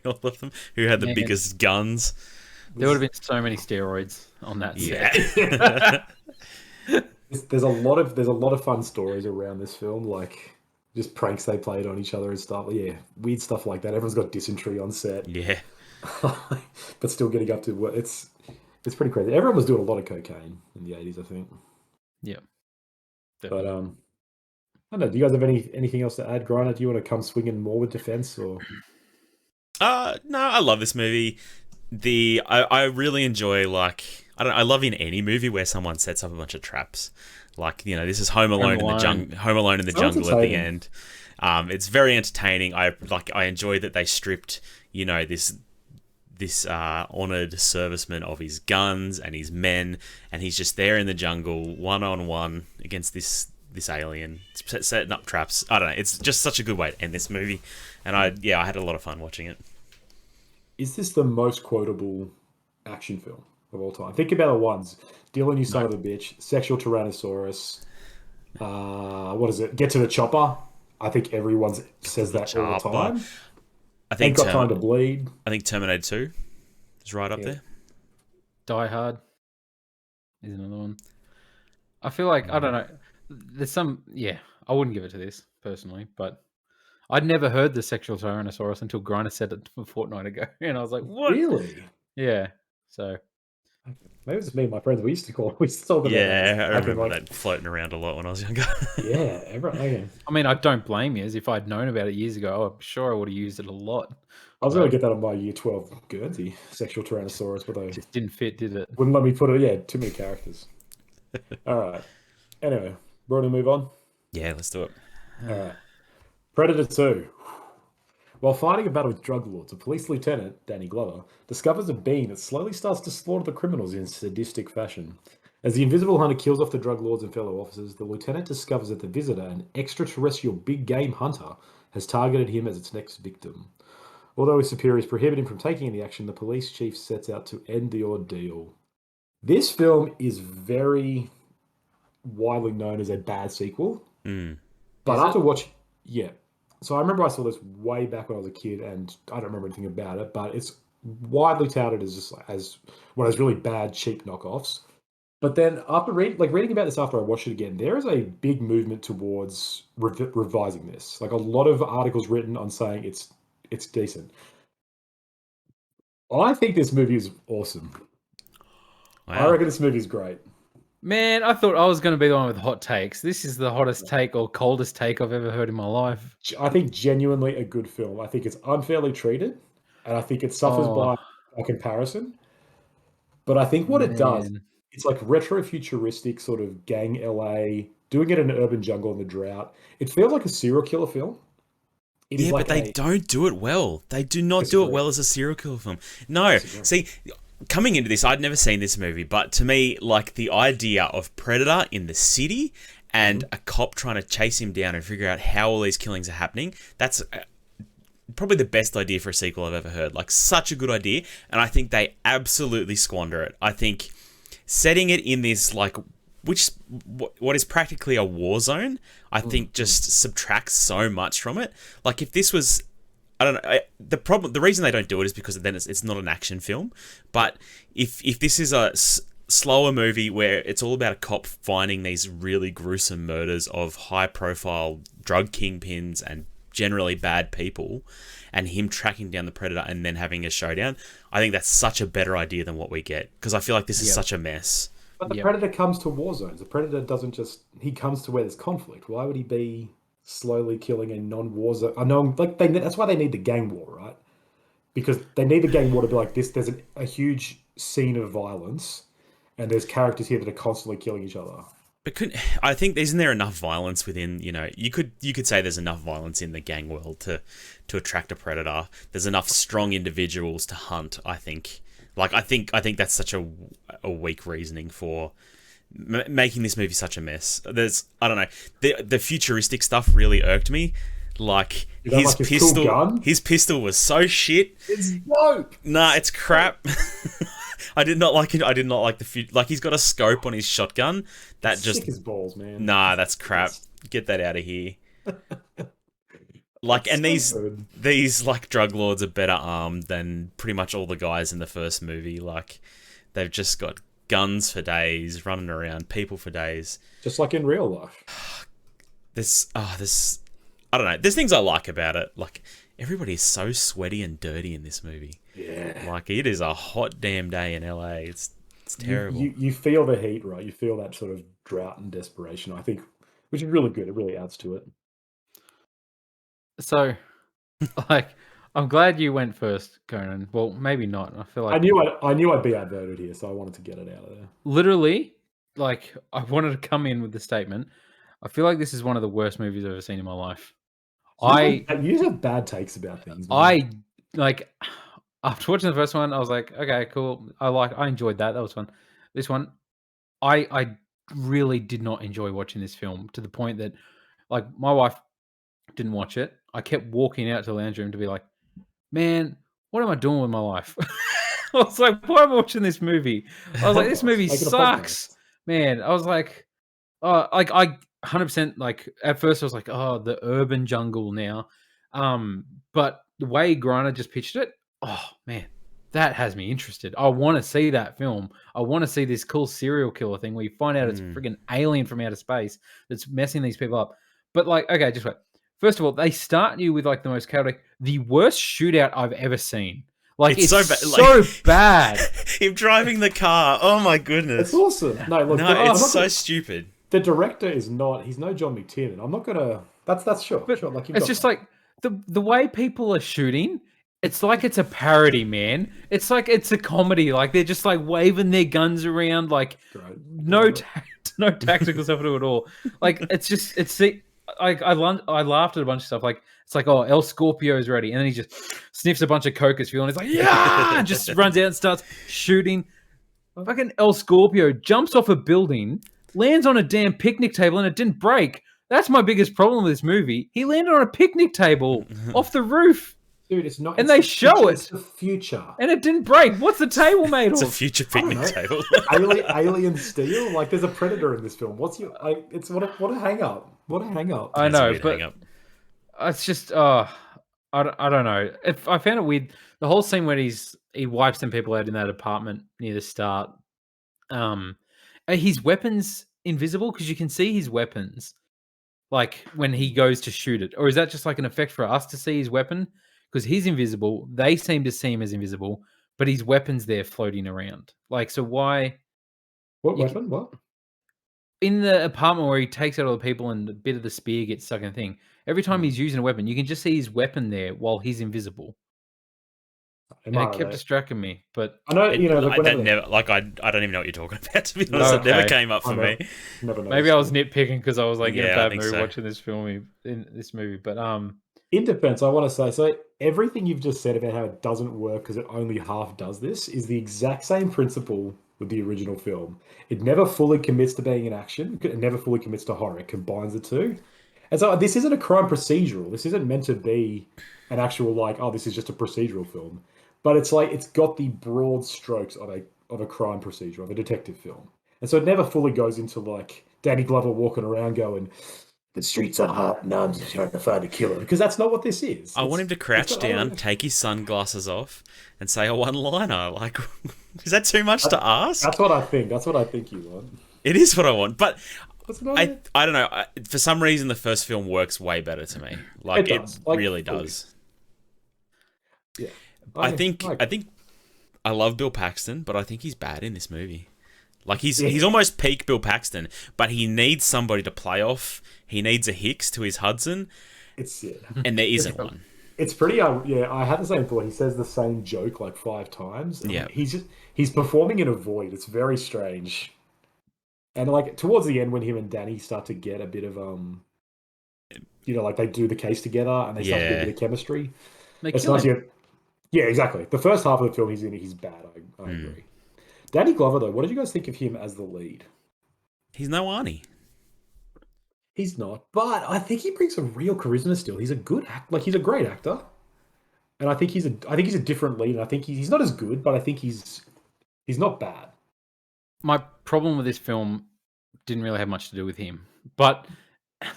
all of them. Who had the biggest guns? There would have been so many steroids on that set. There's a lot of fun stories around this film, like just pranks they played on each other and stuff. Yeah, weird stuff like that. Everyone's got dysentery on set. Yeah. But still getting up to what it's pretty crazy. Everyone was doing a lot of cocaine in the 80s, I think. Yeah. Definitely. But I don't know. Do you guys have anything else to add, Griner? Do you want to come swinging more with defense or? No, I love this movie. I really enjoy I love in any movie where someone sets up a bunch of traps. Like, this is Home Alone in the jungle at the end. It's very entertaining. I enjoy that they stripped, this honored serviceman of his guns and his men, and he's just there in the jungle, one-on-one against this alien, setting up traps. I don't know. It's just such a good way to end this movie, and I had a lot of fun watching it. Is this the most quotable action film of all time? Think about the ones. Dylan, you son of a bitch. Sexual Tyrannosaurus. What is it? Get to the chopper. I think everyone says that all the time. I think Ain't got time to bleed. I think Terminator 2 is right up there. Die Hard is another one. I feel like, I don't know. There's some, I wouldn't give it to this personally, but I'd never heard the Sexual Tyrannosaurus until Griner said it a fortnight ago. And I was like, what? Really? Yeah. So. Maybe it's me and my friends. We used to talk about that. Yeah, I remember that floating around a lot when I was younger. Yeah, everyone. Okay. I mean, I don't blame you. As if I'd known about it years ago, I'm sure I would have used it a lot. I was going to get that on my year 12 Guernsey, Sexual Tyrannosaurus, but I just didn't fit, did it? Wouldn't let me put it. Yeah, too many characters. All right. Anyway, we're going to move on. Yeah, let's do it. All right. Predator 2. While fighting a battle with drug lords, a police lieutenant, Danny Glover, discovers a being that slowly starts to slaughter the criminals in sadistic fashion. As the invisible hunter kills off the drug lords and fellow officers, the lieutenant discovers that the visitor, an extraterrestrial big game hunter, has targeted him as its next victim. Although his superiors prohibit him from taking any action, the police chief sets out to end the ordeal. This film is very widely known as a bad sequel. But after watching, so I remember I saw this way back when I was a kid, and I don't remember anything about it. But it's widely touted as just as one of those really bad, cheap knockoffs. But then after reading about this after I watched it again, there is a big movement towards revising this. Like a lot of articles written on saying it's decent. I think this movie is awesome. Wow. I reckon this movie is great. Man, I thought I was going to be the one with hot takes. This is the hottest take or coldest take I've ever heard in my life. I think genuinely a good film. I think it's unfairly treated, and I think it suffers by a comparison. But I think what it does, it's like retro-futuristic sort of gang LA, doing it in an urban jungle in the drought. It feels like a serial killer film. But they don't do it well. They do not do it well as a serial killer film. No, see... Coming into this, I'd never seen this movie, but to me, like the idea of Predator in the city and a cop trying to chase him down and figure out how all these killings are happening, that's probably the best idea for a sequel I've ever heard. Like, such a good idea, and I think they absolutely squander it. I think setting it in this, like, what is practically a war zone, I think just subtracts so much from it. Like, if this was... I don't know. The reason they don't do it is because then it's not an action film. But if this is a slower movie where it's all about a cop finding these really gruesome murders of high-profile drug kingpins and generally bad people, and him tracking down the Predator and then having a showdown, I think that's such a better idea than what we get. Because I feel like this is such a mess. But the Predator comes to war zones. The Predator doesn't just... He comes to where there's conflict. Why would he be... slowly killing a non-war zone? That's why they need the gang war, right? Because they need the gang war to be like this. There's a huge scene of violence, and there's characters here that are constantly killing each other. But I think isn't there enough violence within? You know, you could say there's enough violence in the gang world to attract a predator. There's enough strong individuals to hunt. I think. Like I think that's such a weak reasoning for making this movie such a mess. I don't know, the futuristic stuff really irked me. Like his pistol, cool his pistol was so shit. It's dope. Nah, it's crap. I did not like it. I did not like like he's got a scope on his shotgun. That just sick as balls, man. Nah, that's crap. Get that out of here. Like, and these like drug lords are better armed than pretty much all the guys in the first movie. Like, they've just got guns for days, running around, people for days. Just like in real life. This, I don't know. There's things I like about it. Like, everybody is so sweaty and dirty in this movie. Yeah. Like, it is a hot damn day in LA. It's terrible. You feel the heat, right? You feel that sort of drought and desperation, I think, which is really good. It really adds to it. So, like, I'm glad you went first, Conan. Well, maybe not. I feel like I knew I'd be outvoted here, so I wanted to get it out of there. Literally, like, I wanted to come in with the statement. I feel like this is one of the worst movies I've ever seen in my life. You just have bad takes about things. Man. After watching the first one, I was like, okay, cool. I enjoyed that. That was fun. This one, I really did not enjoy watching this film to the point that, like, my wife didn't watch it. I kept walking out to the lounge room to be like, man, what am I doing with my life? I was like, why am I watching this movie? I was like, this movie sucks, man. I was like, I 100% like at first I was like, oh, the urban jungle now. But the way Griner just pitched it, oh man, that has me interested. I want to see that film. I want to see this cool serial killer thing where you find out it's a friggin' alien from outer space that's messing these people up. But like, okay, just wait. First of all, they start you with like the most chaotic, the worst shootout I've ever seen. Like it's so bad. Him driving the car. Oh my goodness. It's awesome. It's so stupid. The director is not. He's no John McTiernan. I'm not gonna. That's sure. But sure. Like it's just like the way people are shooting. It's like it's a parody, man. It's like it's a comedy. Like they're just like waving their guns around. Like no tactical stuff at all. Like it's just I laughed at a bunch of stuff. Like it's like, oh, El Scorpio's ready, and then he just sniffs a bunch of coke as fuel, and he's like, yeah, and just runs out and starts shooting. Fucking El Scorpio jumps off a building, lands on a damn picnic table, and it didn't break. That's my biggest problem with this movie. He landed on a picnic table off the roof. Dude, it's not. And they show it. It's the future. And it didn't break. What's the table made It's of? a future picnic table. Alien steel? Like, there's a Predator in this film. What's your... it's what a hang-up. What a hang-up. I know, That's a weird but hang-up. it's just... I don't know. If I found it weird. The whole scene where he wipes some people out in that apartment near the start. Are his weapons invisible? Because you can see his weapons, like when he goes to shoot it, or is that just like an effect for us to see his weapon? Because he's invisible, they seem to see him as invisible, but his weapon's there floating around. Like, so why? What weapon? What? In the apartment where he takes out all the people and a bit of the spear gets stuck in the thing. Every time he's using a weapon, you can just see his weapon there while he's invisible. And it kept distracting me, but I know I don't even know what you're talking about. To be honest, it never came up for me. Maybe I was nitpicking because I was like in a bad mood watching this movie. But in defense, I want to say, so everything you've just said about how it doesn't work because it only half does this is the exact same principle with the original film. It never fully commits to being an action. It never fully commits to horror. It combines the two. And so this isn't a crime procedural. This isn't meant to be an actual this is just a procedural film. But it's like it's got the broad strokes of a crime procedure, of a detective film. And so it never fully goes into like Danny Glover walking around going, the streets are hot and I'm just trying to find a killer. Because that's not what this is. I want him to crouch down, take his sunglasses off, and say a one-liner. Like, is that too much to ask? That's what I think. That's what I think you want. It is what I want. But I don't know. For some reason, the first film works way better to me. Like, it really does. Yeah. I think I love Bill Paxton, but I think he's bad in this movie. Like he's almost peak Bill Paxton, but he needs somebody to play off. He needs a Hicks to his Hudson. And there isn't one. It's pretty. I had the same thought. He says the same joke like 5 times. Yeah. He's performing in a void. It's very strange. And like towards the end, when him and Danny start to get a bit of like they do the case together and they start to get a bit of chemistry. It's nice. Yeah, exactly. The first half of the film he's bad. I agree. Danny Glover, though, what did you guys think of him as the lead? He's no Arnie. He's not, but I think he brings a real charisma still. He's a good actor. Like, he's a great actor. And I think he's a different lead. And I think he's not as good, but I think he's not bad. My problem with this film didn't really have much to do with him. But,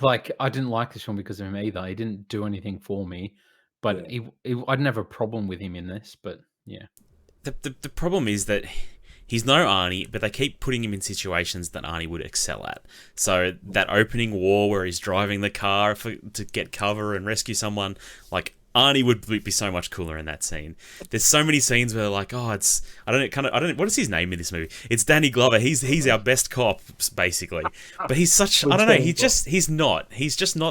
like, I didn't like this film because of him either. He didn't do anything for me. But I didn't have a problem with him in this, but yeah. The problem is that he's no Arnie, but they keep putting him in situations that Arnie would excel at. So that opening war where he's driving the car to get cover and rescue someone, like Arnie would be so much cooler in that scene. There's so many scenes where they're like, I don't know, what is his name in this movie? It's Danny Glover. He's our best cop, basically. But he's such, I don't know, he's just not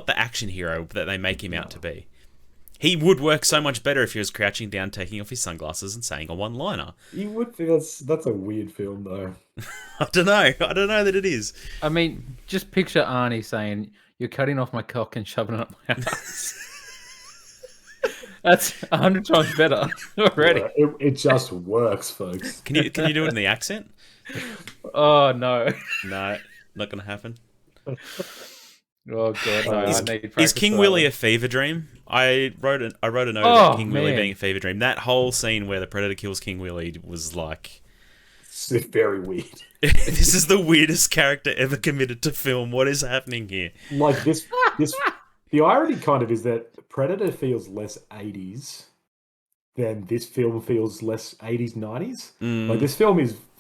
the action hero that they make him out to be. He would work so much better if he was crouching down, taking off his sunglasses and saying a one-liner. He would. That's a weird film, though. I don't know that it is. I mean, just picture Arnie saying, "You're cutting off my cock and shoving it up my ass." That's 100 times better already. Yeah, it just works, folks. Can you do it in the accent? Oh no, no, not gonna happen. Oh god, no, is King Willy a fever dream? I wrote a note about King Willy being a fever dream. That whole scene where the Predator kills King Willy was like, it's very weird. This is the weirdest character ever committed to film. What is happening here? Like this the irony kind of is that Predator feels less 80s than this film feels less 80s, 90s. Like this film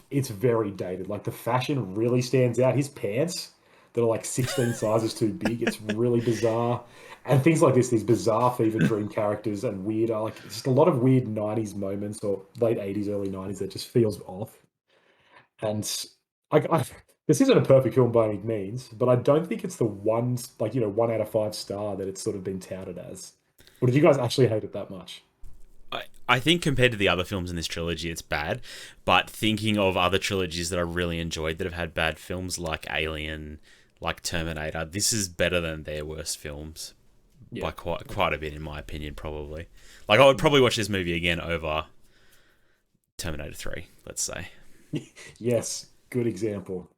it's very dated. Like the fashion really stands out. His pants that are like 16 sizes too big. It's really bizarre. And things like this, these bizarre fever dream characters and weird, like just a lot of weird 90s moments or late 80s, early 90s that just feels off. And this isn't a perfect film by any means, but I don't think it's the 1 out of 5 star that it's sort of been touted as. Or did you guys actually hate it that much? I think compared to the other films in this trilogy, it's bad. But thinking of other trilogies that I really enjoyed that have had bad films like Alien, like Terminator, this is better than their worst films by quite a bit, in my opinion, probably. Like, I would probably watch this movie again over Terminator 3, let's say. Yes, good example.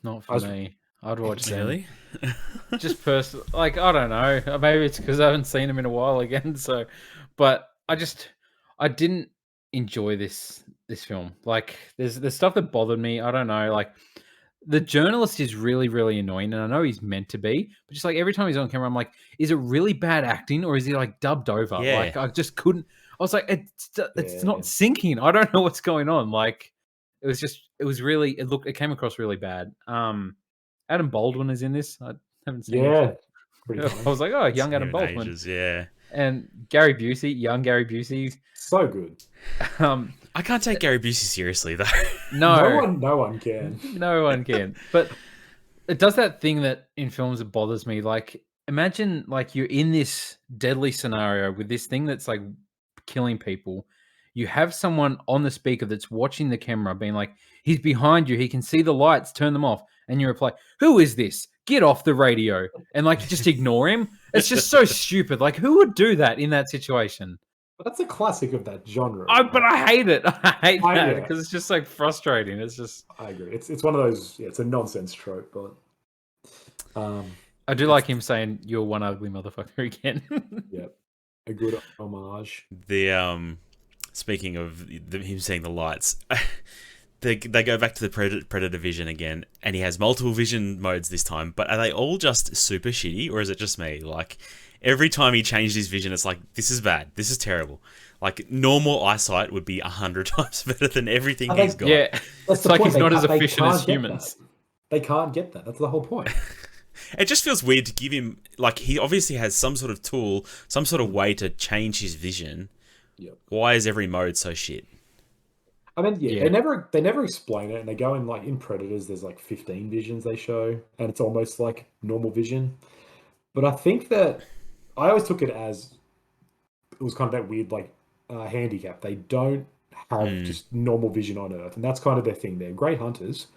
Not for me. I'd watch them. Really? Just personally, like, I don't know. Maybe it's because I haven't seen them in a while again. So, but I didn't enjoy this film. Like, there's stuff that bothered me. I don't know. Like, the journalist is really, really annoying, and I know he's meant to be, but just like every time he's on camera, I'm like, is it really bad acting or is he like dubbed over? Yeah. Like, I just couldn't. I was like, it's not Yeah. sinking. I don't know what's going on. Like, it came across really bad. Adam Baldwin is in this. I haven't seen him. Yeah, pretty I funny. was like, oh, young Adam Even Baldwin. ages, yeah. And Gary Busey, young Gary Busey. So good. I can't take Gary Busey seriously though. No one can. No one can. But it does that thing that in films that bothers me. Like, imagine like you're in this deadly scenario with this thing that's like killing people. You have someone on the speaker that's watching the camera being like, he's behind you. He can see the lights, turn them off. And you reply, who is this? Get off the radio. And like, just ignore him. It's just so stupid. Like, who would do that in that situation? But that's a classic of that genre. But I hate it. I hate that yeah. because it's just like frustrating. It's just. I agree. It's one of those. Yeah, it's a nonsense trope, but I do like him saying "you're one ugly motherfucker" again. Yeah, a good homage. The speaking of him seeing the lights, they go back to the Predator vision again, and he has multiple vision modes this time. But are they all just super shitty, or is it just me? Like, every time he changed his vision, it's like, this is bad, this is terrible. Like, normal eyesight would be 100 times better than everything he's got. Yeah, it's like he's not as efficient as humans. They can't get that. That's the whole point. It just feels weird to give him, like, he obviously has some sort of tool, some sort of way to change his vision. Yep. Why is every mode so shit? I mean, yeah, they never explain it, and they go in, like, in Predators, there's like 15 visions they show, and it's almost like normal vision. But I think that I always took it as it was kind of that weird, like, handicap. They don't have just normal vision on Earth, and that's kind of their thing. They're great hunters,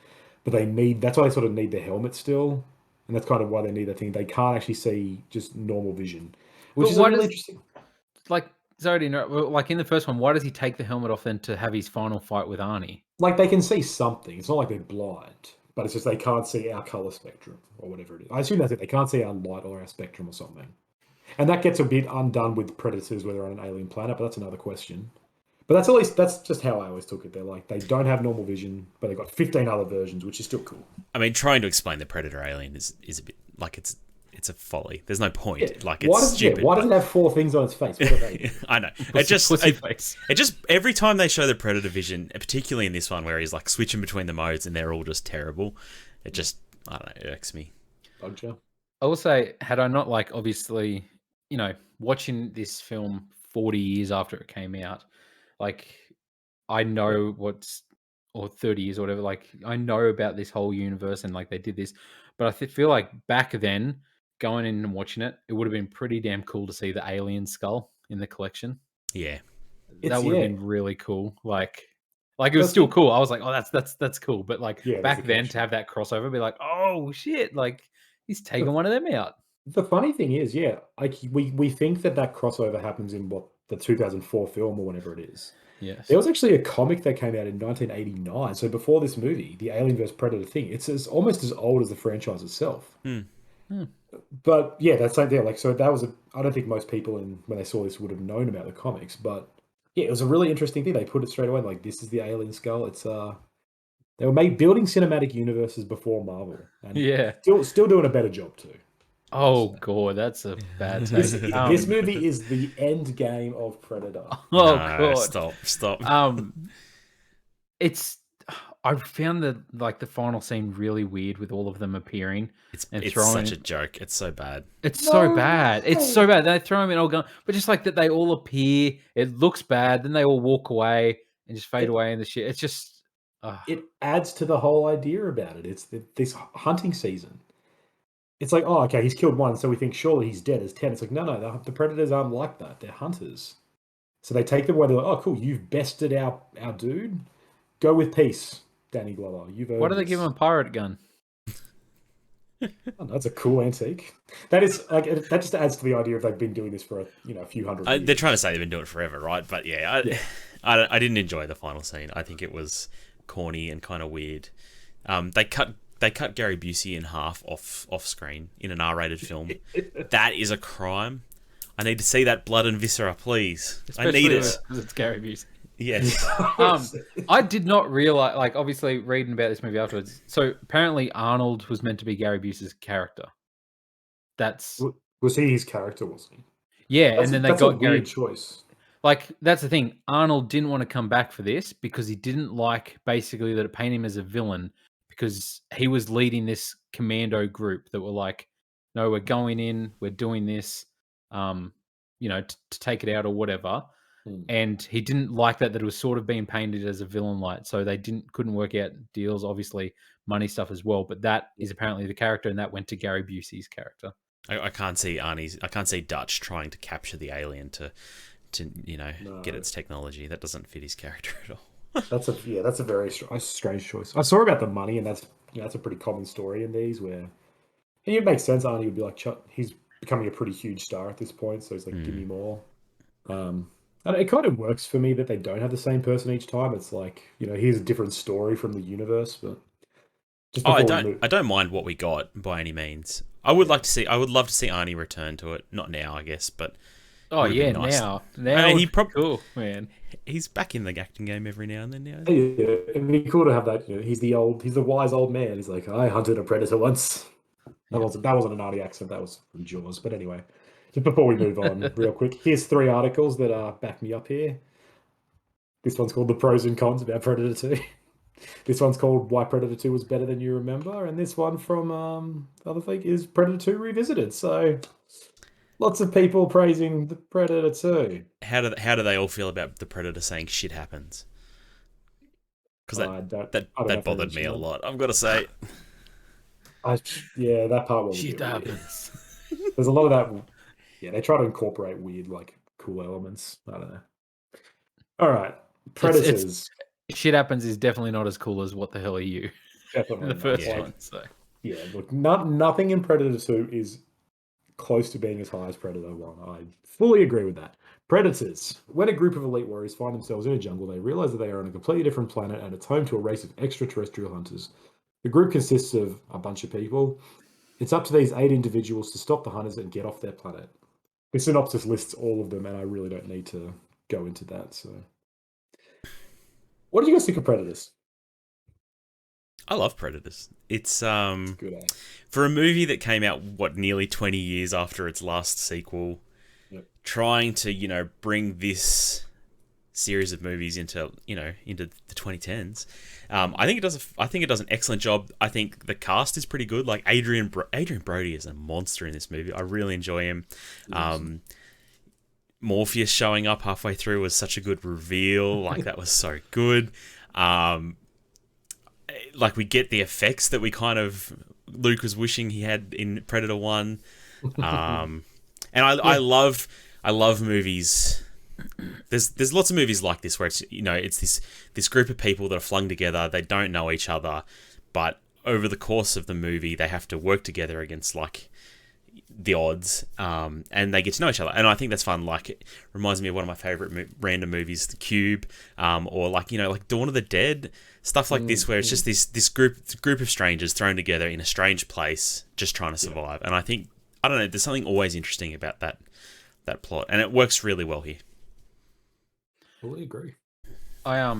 but that's why they sort of need their helmet still, and that's kind of why they need that thing. They can't actually see just normal vision, which is really interesting. Like, sorry to interrupt, like in the first one, why does he take the helmet off then to have his final fight with Arnie? Like, they can see something. It's not like they're blind, but it's just they can't see our color spectrum or whatever it is. I assume that's it. They can't see our light or our spectrum or something. And that gets a bit undone with Predators where they're on an alien planet, but that's another question. But that's just how I always took it. They're like, they don't have normal vision, but they've got 15 other versions, which is still cool. I mean, trying to explain the Predator alien is a bit like it's a folly. There's no point. Yeah. Like, it's stupid. Why does it have 4 things on its face? What are they? I know. It just every time they show the Predator vision, particularly in this one where he's like switching between the modes and they're all just terrible, it just, I don't know, irks me. Bugger. I will say, had I not, like, obviously, you know, watching this film 40 years after it came out, like, I know or 30 years or whatever, like, I know about this whole universe and like they did this, but I feel like back then, going in and watching it, it would have been pretty damn cool to see the alien skull in the collection. Yeah. That would have been really cool. Like it was still cool. I was like, oh, that's cool. But like back then to have that crossover, be like, oh shit, like he's taking one of them out. The funny thing is, yeah, like we think that crossover happens in the 2004 film or whatever it is. Yes. There was actually a comic that came out in 1989. So before this movie, the Alien vs Predator thing, it's almost as old as the franchise itself. But yeah, that's like, yeah, like, so that was I don't think most people when they saw this would have known about the comics, but yeah, it was a really interesting thing. They put it straight away, like, this is the alien skull. It's they were building cinematic universes before Marvel, and still doing a better job too. Oh god, that's a bad take. This movie is the end game of Predator. Oh god, stop. I found the final scene really weird with all of them appearing. It's such a joke. It's so bad. It's so bad. It's so bad. They throw them in all gun, but just like that, they all appear. It looks bad. Then they all walk away and just fade away in the shit. It's just. It adds to the whole idea about it. It's this hunting season. It's like, oh, okay, he's killed one, so we think surely he's dead as 10. It's like, no, the predators aren't like that. They're hunters. So they take them away. They're like, oh, cool, you've bested our dude. Go with peace, Danny Glover. Why do they give him a pirate gun? Oh, that's a cool antique. That is like, that just adds to the idea of they've been doing this for a few hundred years. They're trying to say they've been doing it forever, right? But yeah. I didn't enjoy the final scene. I think it was corny and kind of weird. They cut Gary Busey in half off screen in an R-rated film. That is a crime. I need to see that blood and viscera, please. Especially I need it. It's Gary Busey. Yes. I did not realize, like, obviously reading about this movie afterwards. So apparently Arnold was meant to be Gary Busey's character. Was he his character? Wasn't he? Yeah, and then they got a weird choice. Like, that's the thing. Arnold didn't want to come back for this because he didn't like basically that it painted him as a villain because he was leading this commando group that were like, no, we're going in, we're doing this, to take it out or whatever. And he didn't like that it was sort of being painted as a villain light. So they couldn't work out deals, obviously money stuff as well. But that is apparently the character, and that went to Gary Busey's character. I can't see Dutch trying to capture the alien to get its technology. That doesn't fit his character at all. That's a very strange choice. I saw about the money, and that's a pretty common story in these where it makes sense. Arnie would be like, he's becoming a pretty huge star at this point, so he's like, give me more. And it kind of works for me that they don't have the same person each time. It's like, here's a different story from the universe, but I don't mind what we got by any means. I would love to see Arnie return to it. Not now, I guess, but nice. Now I mean, cool, man. He's back in the acting game every now and then. Now, yeah, it'd be cool to have that. He's the wise old man. He's like, I hunted a predator once. That wasn't an Arnie accent. That was from Jaws. But anyway, just before we move on, real quick, here's 3 articles that back me up here. This one's called The Pros and Cons about Predator 2. This one's called Why Predator 2 was better than you remember. And this one from the other thing is Predator 2 Revisited. So lots of people praising the Predator 2. How do they all feel about the Predator saying shit happens? Because that bothered me a lot, I've got to say. That part was shit happens. There's a lot of that. Yeah, they try to incorporate weird, like, cool elements. I don't know. All right, Predators. Shit happens is definitely not as cool as What the Hell Are You? Definitely the first one. So yeah, look, nothing in Predator 2 is close to being as high as Predator 1. I fully agree with that. Predators. When a group of elite warriors find themselves in a jungle, they realize that they are on a completely different planet and it's home to a race of extraterrestrial hunters. The group consists of a bunch of people. It's up to these 8 individuals to stop the hunters and get off their planet. The synopsis lists all of them, and I really don't need to go into that. So, what do you guys think of Predators? I love Predators. It's good, for a movie that came out nearly 20 years after its last sequel, trying to bring this series of movies into the 2010s. I think it does an excellent job. I think the cast is pretty good. Like Adrian Brody is a monster in this movie. I really enjoy him. Yes. Morpheus showing up halfway through was such a good reveal. Like that was so good. Like we get the effects that we kind of Luke was wishing he had in Predator 1. And I love movies. There's lots of movies like this where it's this group of people that are flung together. They don't know each other, but over the course of the movie, they have to work together against like the odds, and they get to know each other. And I think that's fun. Like it reminds me of one of my favorite random movies, The Cube, or like Dawn of the Dead, stuff like this, where it's just this group of strangers thrown together in a strange place, just trying to survive. And I think there's something always interesting about that plot, and it works really well here. Fully agree. I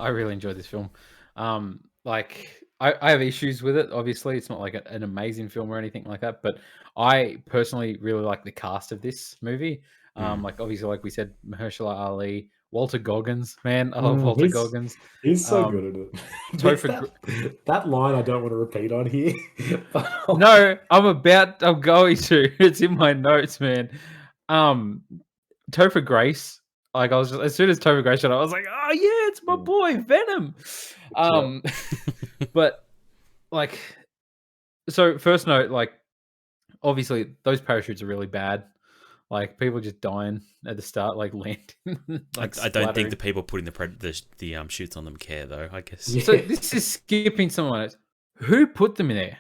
really enjoyed this film. I have issues with it. Obviously, it's not like an amazing film or anything like that. But I personally really like the cast of this movie. Like obviously, like we said, Mahershala Ali, Walter Goggins. Man, I love Walter Goggins. He's so good at it. That line I don't want to repeat on here. No, I'm going to. It's in my notes, man. Topher Grace. Like I was just, as soon as Topher Grace showed up, I was like, oh yeah, it's my boy Venom. But like, so first note, like, obviously those parachutes are really bad. Like people just dying at the start, like landing. I don't think the people putting the shoots on them care though. I guess. So this is skipping someone. Who put them in there?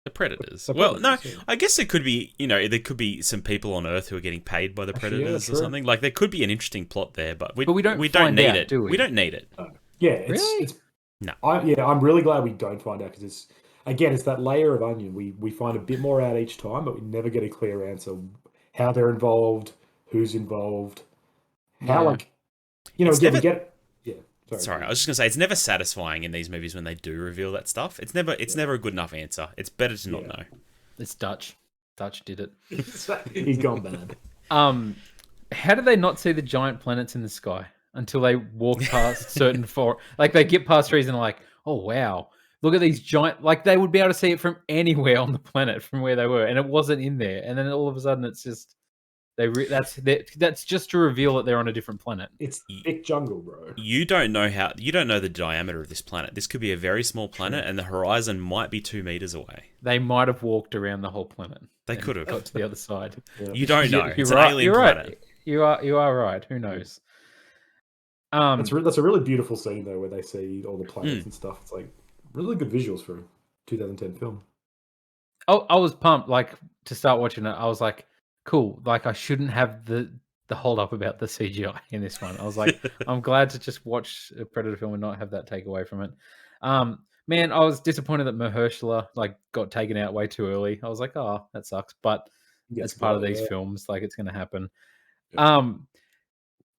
The Predators. The Well, no, Predators, yeah. I guess it could be, there could be some people on Earth who are getting paid by the Actually, yeah, Predators or true. something. Like, there could be an interesting plot there, but we we don't don't find need out, it. do we? We don't need it. Yeah, Really? it's No. I'm really glad we don't find out because it's that layer of onion. We find a bit more out each time, but we never get a clear answer how they're involved, who's involved, how Yeah. like It's again we never- get Sorry, I was just gonna say it's never satisfying in these movies when they do reveal that stuff. It's never a good enough answer. It's better to not know. It's Dutch. Dutch did it. He's gone bad. How did they not see the giant planets in the sky until they walk past certain like they get past trees and are like, oh wow, look at these giant, like they would be able to see it from anywhere on the planet from where they were, and it wasn't in there. And then all of a sudden it's just that's just to reveal that they're on a different planet. It's thick jungle, bro. You don't know the diameter of this planet. This could be a very small planet, and the horizon might be 2 meters away. They might have walked around the whole planet. They could have got to the other side. Yeah. You don't know. It's right, an alien planet. Right. You are right. Who knows? That's a really beautiful scene though, where they see all the planets and stuff. It's like really good visuals for a 2010 film. I was pumped. Like to start watching it, I was like, cool. Like I shouldn't have the hold up about the CGI in this one. I was like, I'm glad to just watch a Predator film and not have that take away from it. Man, I was disappointed that Mahershala like got taken out way too early. I was like, oh, that sucks. But it's part of these films. Like it's going to happen. Yeah.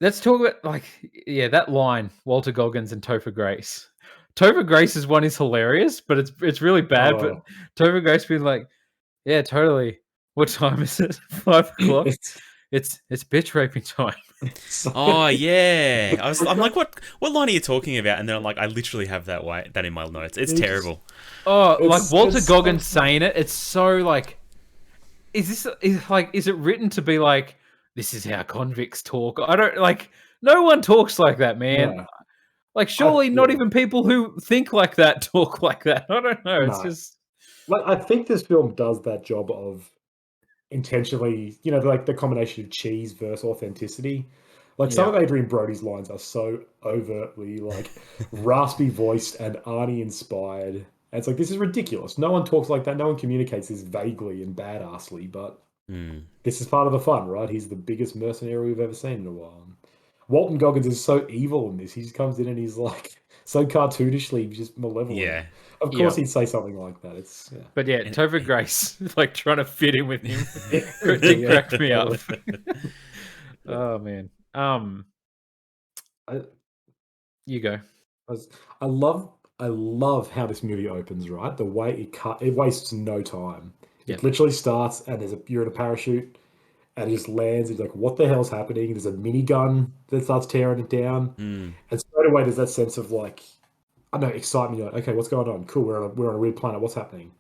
Let's talk about that line, Walter Goggins and Topher Grace. Topher Grace's one is hilarious, but it's really bad. But Topher Grace being like, yeah, totally. What time is it? 5 o'clock. It's bitch raping time. Oh yeah, I'm like, what line are you talking about? And then I'm like, I literally have that in my notes. It's terrible. Oh, like Walter Goggins saying it. It's so like, is it written to be like, this is how convicts talk? I don't like. No one talks like that, man. Yeah. Like, surely not even people who think like that talk like that. I don't know. It's just like I think this film does that job of intentionally, like the combination of cheese versus authenticity. Like some of Adrian Brody's lines are so overtly like raspy voiced and Arnie inspired. And it's like, this is ridiculous. No one talks like that. No one communicates this vaguely and badassly, but this is part of the fun, right? He's the biggest mercenary we've ever seen in a while. Walton Goggins is so evil in this. He just comes in and he's like so cartoonishly just malevolent. Yeah. Of course he'd say something like that. But yeah, Topher Grace like trying to fit in with him. It cracked me up. Oh man. You go. I love how this movie opens, right? The way it wastes no time. It literally starts and you're in a parachute and it just lands. It's like, what the hell's happening? There's a minigun that starts tearing it down. And straight away there's that sense of like, I don't know, excitement. You're like, okay, what's going on? Cool, we're on a weird planet. What's happening?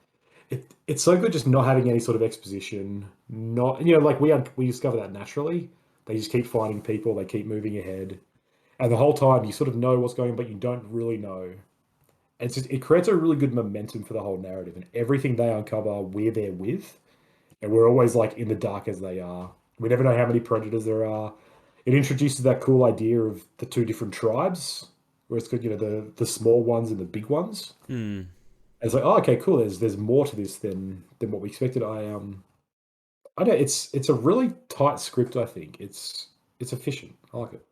It's so good just not having any sort of exposition. Not like we discover that naturally. They just keep finding people. They keep moving ahead, and the whole time you sort of know what's going on, but you don't really know. And it creates a really good momentum for the whole narrative, and everything they uncover, we're there with, and we're always like in the dark as they are. We never know how many predators there are. It introduces that cool idea of the two different tribes. Where it's good, the small ones and the big ones. And it's like, oh, okay, cool. There's more to this than what we expected. I know it's a really tight script. I think it's efficient. I like it.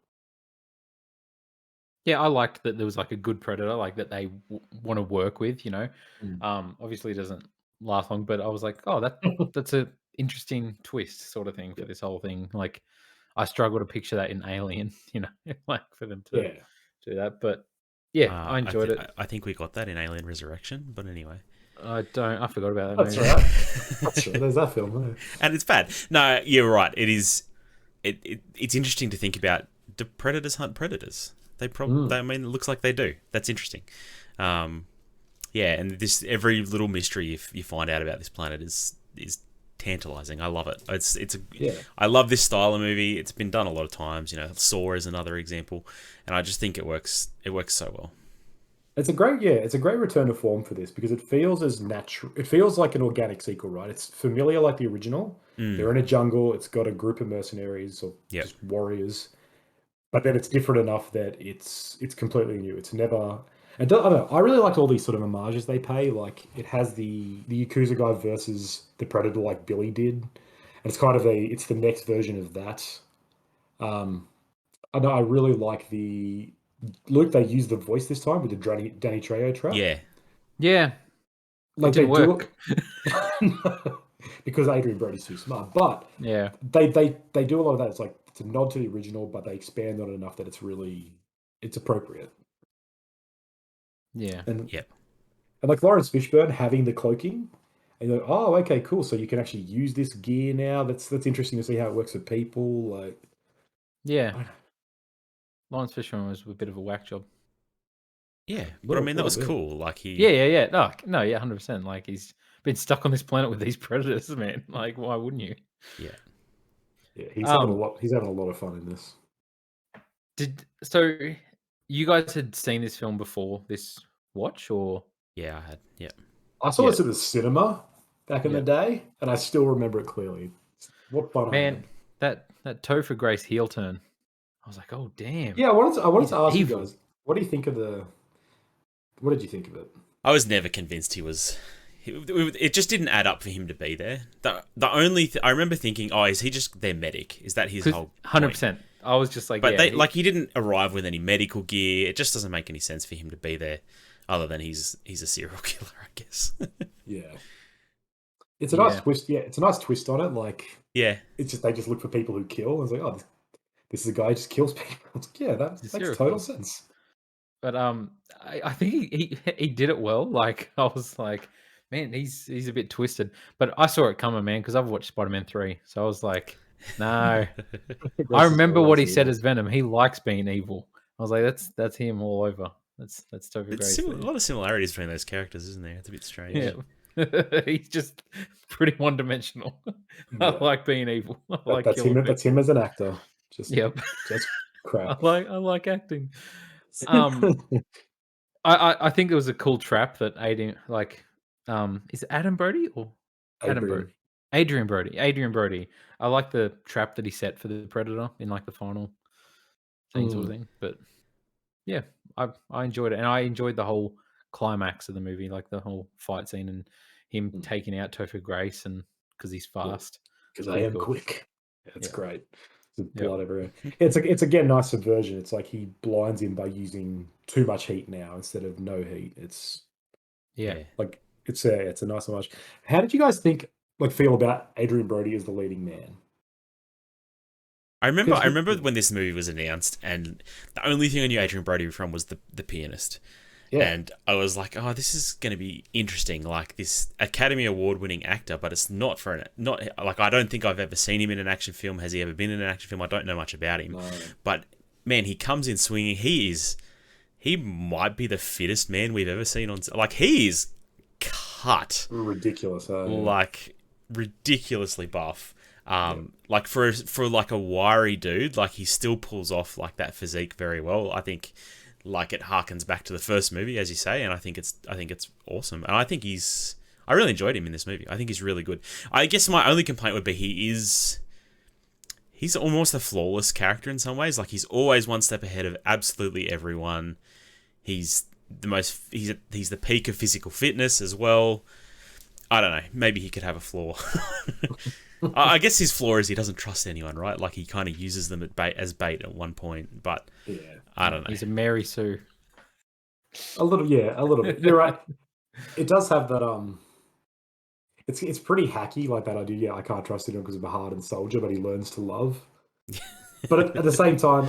Yeah, I liked that there was like a good predator, like that they want to work with. Obviously it doesn't last long, but I was like, oh, that's a interesting twist, sort of thing for this whole thing. Like, I struggle to picture that in Alien. Like for them to. Do that, but I enjoyed it. I think we got that in Alien Resurrection, but anyway. I forgot about that. That's right. That's right. There's that film, and it's bad. No, you're right. It is. It's interesting to think about. Do predators hunt predators? They probably. I mean, it looks like they do. That's interesting. And this every little mystery you find out about this planet is tantalizing. I love it. I love this style of movie. It's been done a lot of times. Saw is another example, and I just think it works so well. It's a great return to form for this because it feels as natural. It feels like an organic sequel, right? It's familiar like the original. They're in a jungle. It's got a group of mercenaries or just warriors, but then it's different enough that it's completely new. It's never, And I don't know. I really liked all these sort of homages they pay. Like it has the Yakuza guy versus the Predator, like Billy did, and it's kind of it's the next version of that. I know I really like the Luke. They used the voice this time with the Danny Trejo trap. Yeah. Yeah, Like didn't they work. do it because Adrian Brody's too smart. But Yeah, they do a lot of that. It's like it's a nod to the original, but they expand on it enough that it's appropriate. yeah. And Yep. like Lawrence Fishburne having the cloaking, and you're like, oh, okay, cool. So you can actually use this gear now. That's interesting to see how it works for people. Like, Yeah. Lawrence Fishburne was a bit of a whack job. Yeah, but I mean that was bit. cool. Like Yeah. No, yeah, 100%. Like he's been stuck on this planet with these predators, man. Like, why wouldn't you? Yeah. Yeah, he's having a lot. He's having a lot of fun in this. So you guys had seen this film before this watch, or Yeah, I had. Yeah. I saw this at the cinema back in the Yeah. day, and I still remember it clearly. What fun I man, had. that Topher Grace heel turn. I was like, oh damn. Yeah, I wanted He's to ask evil. you guys, what do you think of the? What did you think of it? I was never convinced he was. It just didn't add up for him to be there. The only I remember thinking, oh, is he just their medic? Is that his whole 100%? I was just like, but yeah, he didn't arrive with any medical gear. It just doesn't make any sense for him to be there, other than he's a serial killer, I guess. Yeah, it's a nice twist. Yeah, it's a nice twist on it. Like, yeah, it's just they just look for people who kill. It's like, oh, this is a guy who just kills people. It's like, yeah, that makes total sense. But I think he did it well. Like I was like, man, he's a bit twisted. But I saw it coming, man, because I've watched Spider-Man 3. So I was like, no. I remember what he said as Venom. He likes being evil. I was like, that's him all over. That's Topher Grace. A lot of similarities between those characters, isn't there? It's a bit strange. Yeah. He's just pretty one-dimensional. I like being evil. That's him. That's him as an actor. Just crap. I like acting. I think it was a cool trap that Adrian, is it Adam Brody or Adam Brody? Adrian Brody. I like the trap that he set for the Predator in like the final scene sort of thing. But yeah, I enjoyed it, and I enjoyed the whole climax of the movie, like the whole fight scene and him taking out Topher Grace, and because he's fast. Because I am quick. That's great. There's blood everywhere. It's again nice subversion. It's like he blinds him by using too much heat now instead of no heat. It's like it's a nice homage. How did you guys feel about Adrian Brody as the leading man? I remember when this movie was announced, and the only thing I knew Adrian Brody from was the pianist. Yeah. And I was like, oh, this is going to be interesting. Like this Academy Award winning actor, but it's not like, I don't think I've ever seen him in an action film. Has he ever been in an action film? I don't know much about him. No. But man, he comes in swinging. He might be the fittest man we've ever seen on. Like he is cut. Ridiculous. Like ridiculously buff. Like for like a wiry dude, like he still pulls off like that physique very well. I think. Like it harkens back to the first movie, as you say, and I think it's awesome. And I think I really enjoyed him in this movie. I think he's really good. I guess my only complaint would be he's almost a flawless character in some ways. Like he's always one step ahead of absolutely everyone. He's the peak of physical fitness as well. I don't know. Maybe he could have a flaw. I guess his flaw is he doesn't trust anyone, right? Like he kind of uses them as bait at one point, but I don't know. He's a Mary Sue. A little bit. You're right. It does have that. It's pretty hacky, like that idea. Yeah, I can't trust anyone because I'm a hardened soldier, but he learns to love. But at the same time,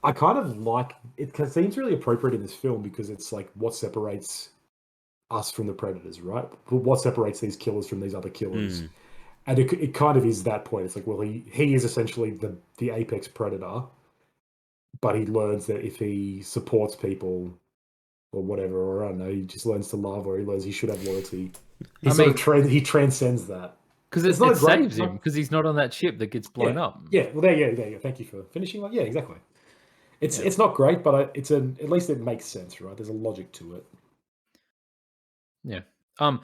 I kind of like it. Seems really appropriate in this film because it's like what separates us from the predators, right? What separates these killers from these other killers. And it kind of is that point. It's like, well, he is essentially the apex predator, but he learns that if he supports people or whatever, or I don't know, he just learns to love, or he learns he should have loyalty. He transcends that. Because it saves him, because he's not on that ship that gets blown up. Yeah, well, there you go. Thank you for finishing. Yeah, exactly. It's not great, but at least it makes sense, right? There's a logic to it. Yeah. I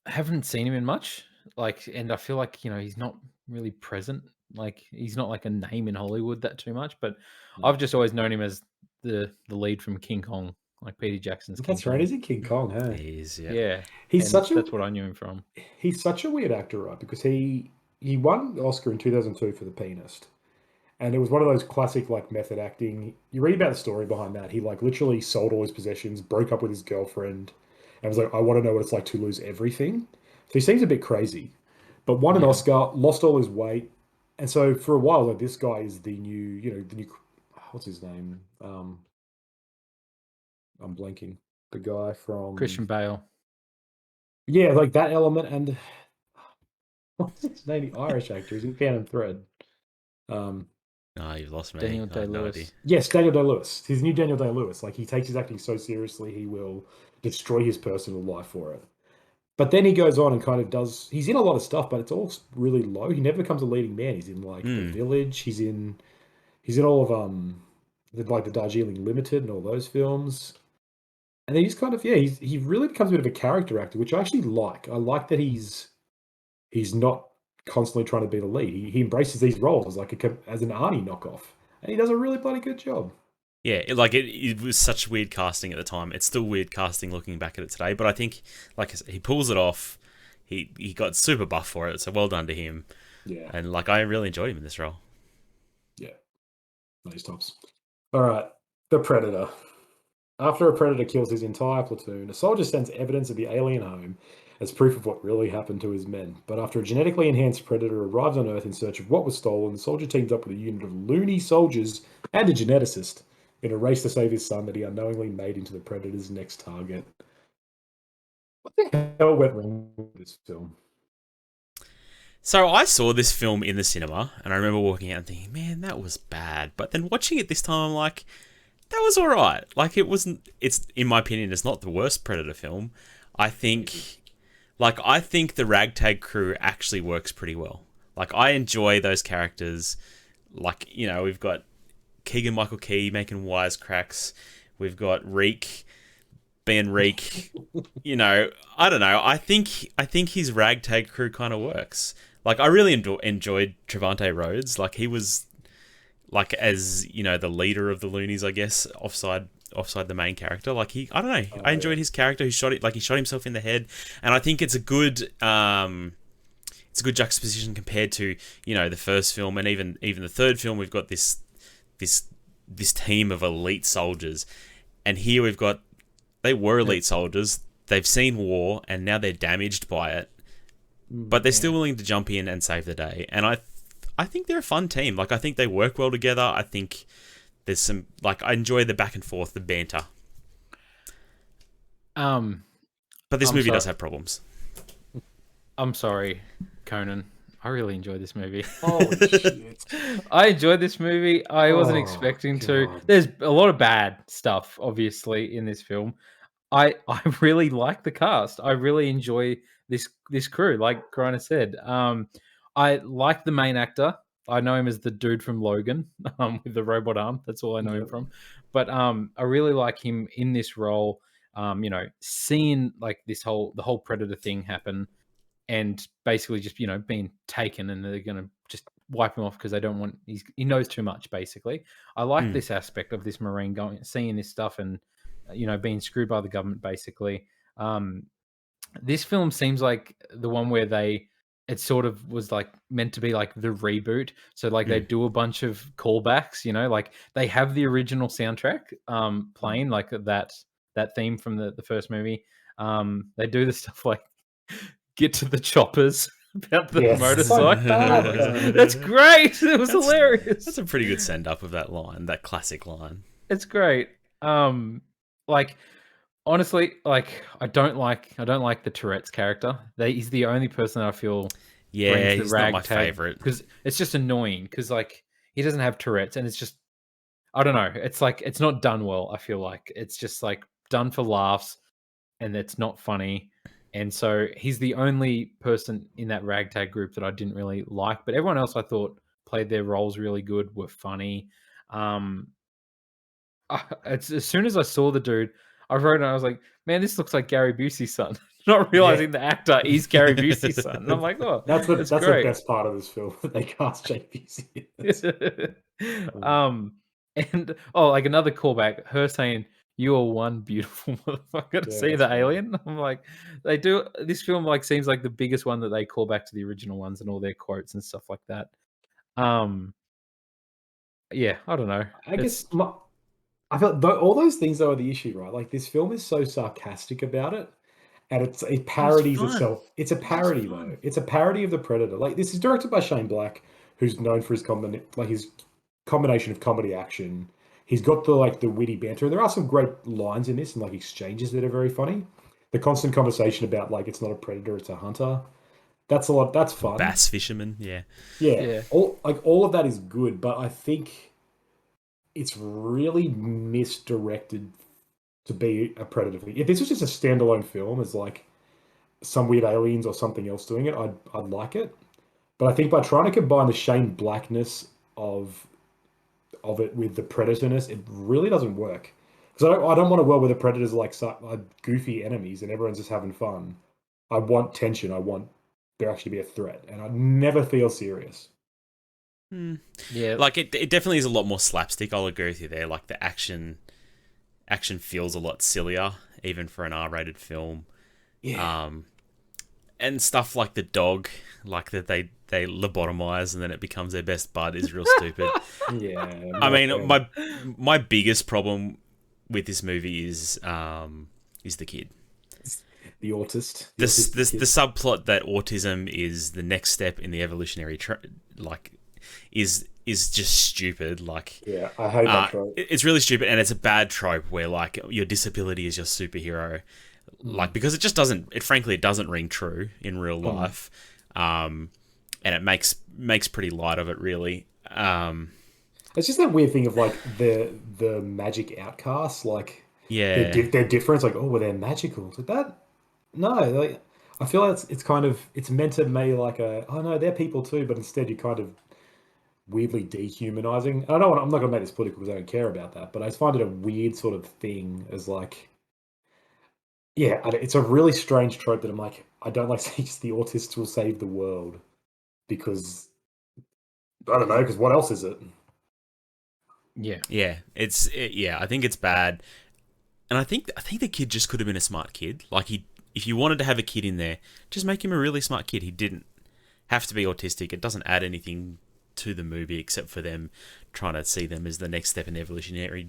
haven't seen him in much, and I feel like he's not really present. Like he's not like a name in Hollywood that too much, but I've just always known him as the lead from King Kong, like Peter Jackson's King That's Kong. right. He's in King Kong, hey? He is, Yeah, He's such that's what I knew him from. He's such a weird actor, right? Because he won the Oscar in 2002 for The Pianist. And it was one of those classic like method acting. You read about the story behind that. He like literally sold all his possessions, broke up with his girlfriend, and was like, I want to know what it's like to lose everything. So he seems a bit crazy. But won an Yeah. Oscar, lost all his weight. And so for a while, like this guy is the new, the new what's his name? I'm blanking. The guy from Christian Bale. Yeah, like that element and what's his name? The Irish actor. He's in Phantom Thread. No, you've lost me. Daniel I had no Day-Lewis. idea. Yes, Daniel Day-Lewis. His new Daniel Day-Lewis. Like he takes his acting so seriously, he will destroy his personal life for it. But then he goes on and kind of does. He's in a lot of stuff, but it's all really low. He never becomes a leading man. He's in like The Village. He's in all of the Darjeeling Limited and all those films. And then he's kind of he really becomes a bit of a character actor, which I actually like. I like that he's not constantly trying to be the lead. He embraces these roles as as an Arnie knockoff, and he does a really bloody good job. Yeah, it was such weird casting at the time. It's still weird casting looking back at it today, but I think, like I said, he pulls it off. He got super buff for it, so well done to him. Yeah, and like I really enjoyed him in this role. Yeah, nice tops. All right, the Predator. After a predator kills his entire platoon, a soldier sends evidence of the alien home as proof of what really happened to his men. But after a genetically enhanced predator arrives on Earth in search of what was stolen, the soldier teams up with a unit of loony soldiers and a geneticist in a race to save his son that he unknowingly made into the predator's next target. What the hell went wrong with this film? So I saw this film in the cinema, and I remember walking out and thinking, man, that was bad. But then watching it this time, I'm like, that was all right. Like, it wasn't, it's, in my opinion, it's not the worst Predator film. I think the ragtag crew actually works pretty well. Like, I enjoy those characters. Like, we've got Keegan-Michael Key making wisecracks. We've got Reek being Reek. I don't know. I think his ragtag crew kind of works. Like, I really enjoyed Trevante Rhodes. Like, he was, like, as, the leader of the loonies, I guess, offside the main character. Like, I don't know. I enjoyed his character. He shot himself in the head. And I think it's a good juxtaposition compared to, the first film and even the third film. We've got this team of elite soldiers. And here we've got, they were elite soldiers. They've seen war and now they're damaged by it. But they're still willing to jump in and save the day. And I think they're a fun team. Like, I think they work well together. I think there's some, like, I enjoy the back and forth, the banter. But this movie does have problems. I'm sorry, Conan. I really enjoyed this movie. Holy shit. I enjoyed this movie. I wasn't expecting to. There's a lot of bad stuff, obviously, in this film. I really like the cast. I really enjoy this crew, like Corona said. I like the main actor. I know him as the dude from Logan, with the robot arm. That's all I know him from. But I really like him in this role. Seeing like the whole Predator thing happen, and basically just being taken, and they're gonna just wipe him off because they don't want. He knows too much. Basically, I like this aspect of this Marine seeing this stuff and being screwed by the government. Basically, this film seems like the one where it sort of was like meant to be like the reboot. So like they do a bunch of callbacks, like they have the original soundtrack playing, like that theme from the first movie. They do the stuff like get to the choppers about the motorcycle. That's great. It was hilarious. That's a pretty good send up of that line, that classic line. It's great. Like, honestly, like I don't like the Tourette's character. He's the only person that I feel he's not my favorite because it's just annoying because like he doesn't have Tourette's and it's just, I don't know. It's like it's not done well. I feel like it's just like done for laughs and it's not funny. And so he's the only person in that ragtag group that I didn't really like. But everyone else I thought played their roles really good, were funny. As soon as I saw the dude, I wrote and I was like, man, this looks like Gary Busey's son. Not realizing the actor is Gary Busey's son. And I'm like, oh, that's the best part of this film. They cast Jake Busey. And like another callback, her saying, "You are one beautiful motherfucker to see the alien." I'm like, they do this film like seems like the biggest one that they call back to the original ones and all their quotes and stuff like that. Yeah, I don't know. I guess I feel all those things though are the issue, right? Like this film is so sarcastic about it, and it parodies itself. It's a parody though. It's a parody of the Predator. Like this is directed by Shane Black, who's known for his combination of comedy action. He's got the witty banter. There are some great lines in this and like exchanges that are very funny. The constant conversation about like it's not a predator, it's a hunter. That's a lot. That's fun. Bass fisherman, yeah. All of that is good, but I think it's really misdirected to be a Predator thing. If this was just a standalone film as like some weird aliens or something else doing it, I'd like it. But I think by trying to combine the Shane Blackness of it with the Predatorness, it really doesn't work. Because I don't want a world where the Predators are like goofy enemies and everyone's just having fun. I want tension. I want there actually be a threat, and I never feel serious. Yeah, like it definitely is a lot more slapstick. I'll agree with you there. Like the action feels a lot sillier, even for an R-rated film. Yeah. And stuff like the dog, like that they lobotomize and then it becomes their best bud is real stupid. Yeah. I mean, my biggest problem with this movie is the kid. The autist. The subplot that autism is the next step in the evolutionary is just stupid. Like, yeah, I hate that trope. It's really stupid, and it's a bad trope where like your disability is your superhero. Like, because it just doesn't. It frankly doesn't ring true in real life, and it makes pretty light of it. Really, it's just that weird thing of like the magic outcasts. Like, yeah, they're different. It's like, oh, well, they're magical. It's like that. No, like I feel like it's kind of it's meant to be like oh no, they're people too, but instead you're kind of weirdly dehumanizing. I'm not going to make this political because I don't care about that, but I just find it a weird sort of thing as like, yeah, it's a really strange trope that I'm like, I don't like saying just the autists will save the world because I don't know, because what else is it? Yeah, I think it's bad, and I think the kid just could have been a smart kid. Like if you wanted to have a kid in there, just make him a really smart kid. He didn't have to be autistic. It doesn't add anything to the movie except for them trying to see them as the next step in evolutionary,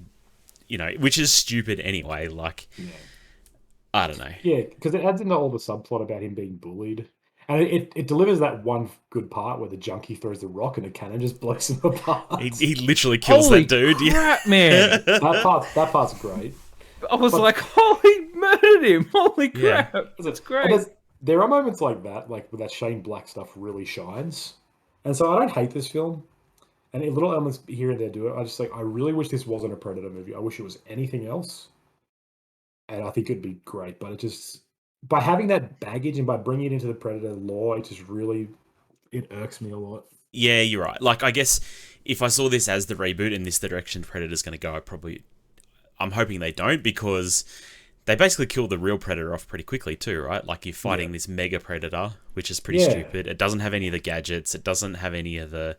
which is stupid anyway. Like, yeah. I don't know. Yeah, because it adds into all the subplot about him being bullied. And it delivers that one good part where the junkie throws the rock and a cannon just blows him apart. He literally kills that dude. Crap, man. that part's great. I was like, holy, murdered him. Holy crap. Yeah. That's great. There are moments like that, like where that Shane Black stuff really shines. And so I don't hate this film. And little elements here and there do it. I really wish this wasn't a Predator movie. I wish it was anything else. And I think it'd be great. But it just, by having that baggage and by bringing it into the Predator lore, it irks me a lot. Yeah, you're right. Like, I guess if I saw this as the reboot and this the direction Predator's going to go, I'm hoping they don't, because they basically kill the real Predator off pretty quickly too, right? Like, you're fighting this mega Predator, which is pretty stupid. It doesn't have any of the gadgets. It doesn't have any of the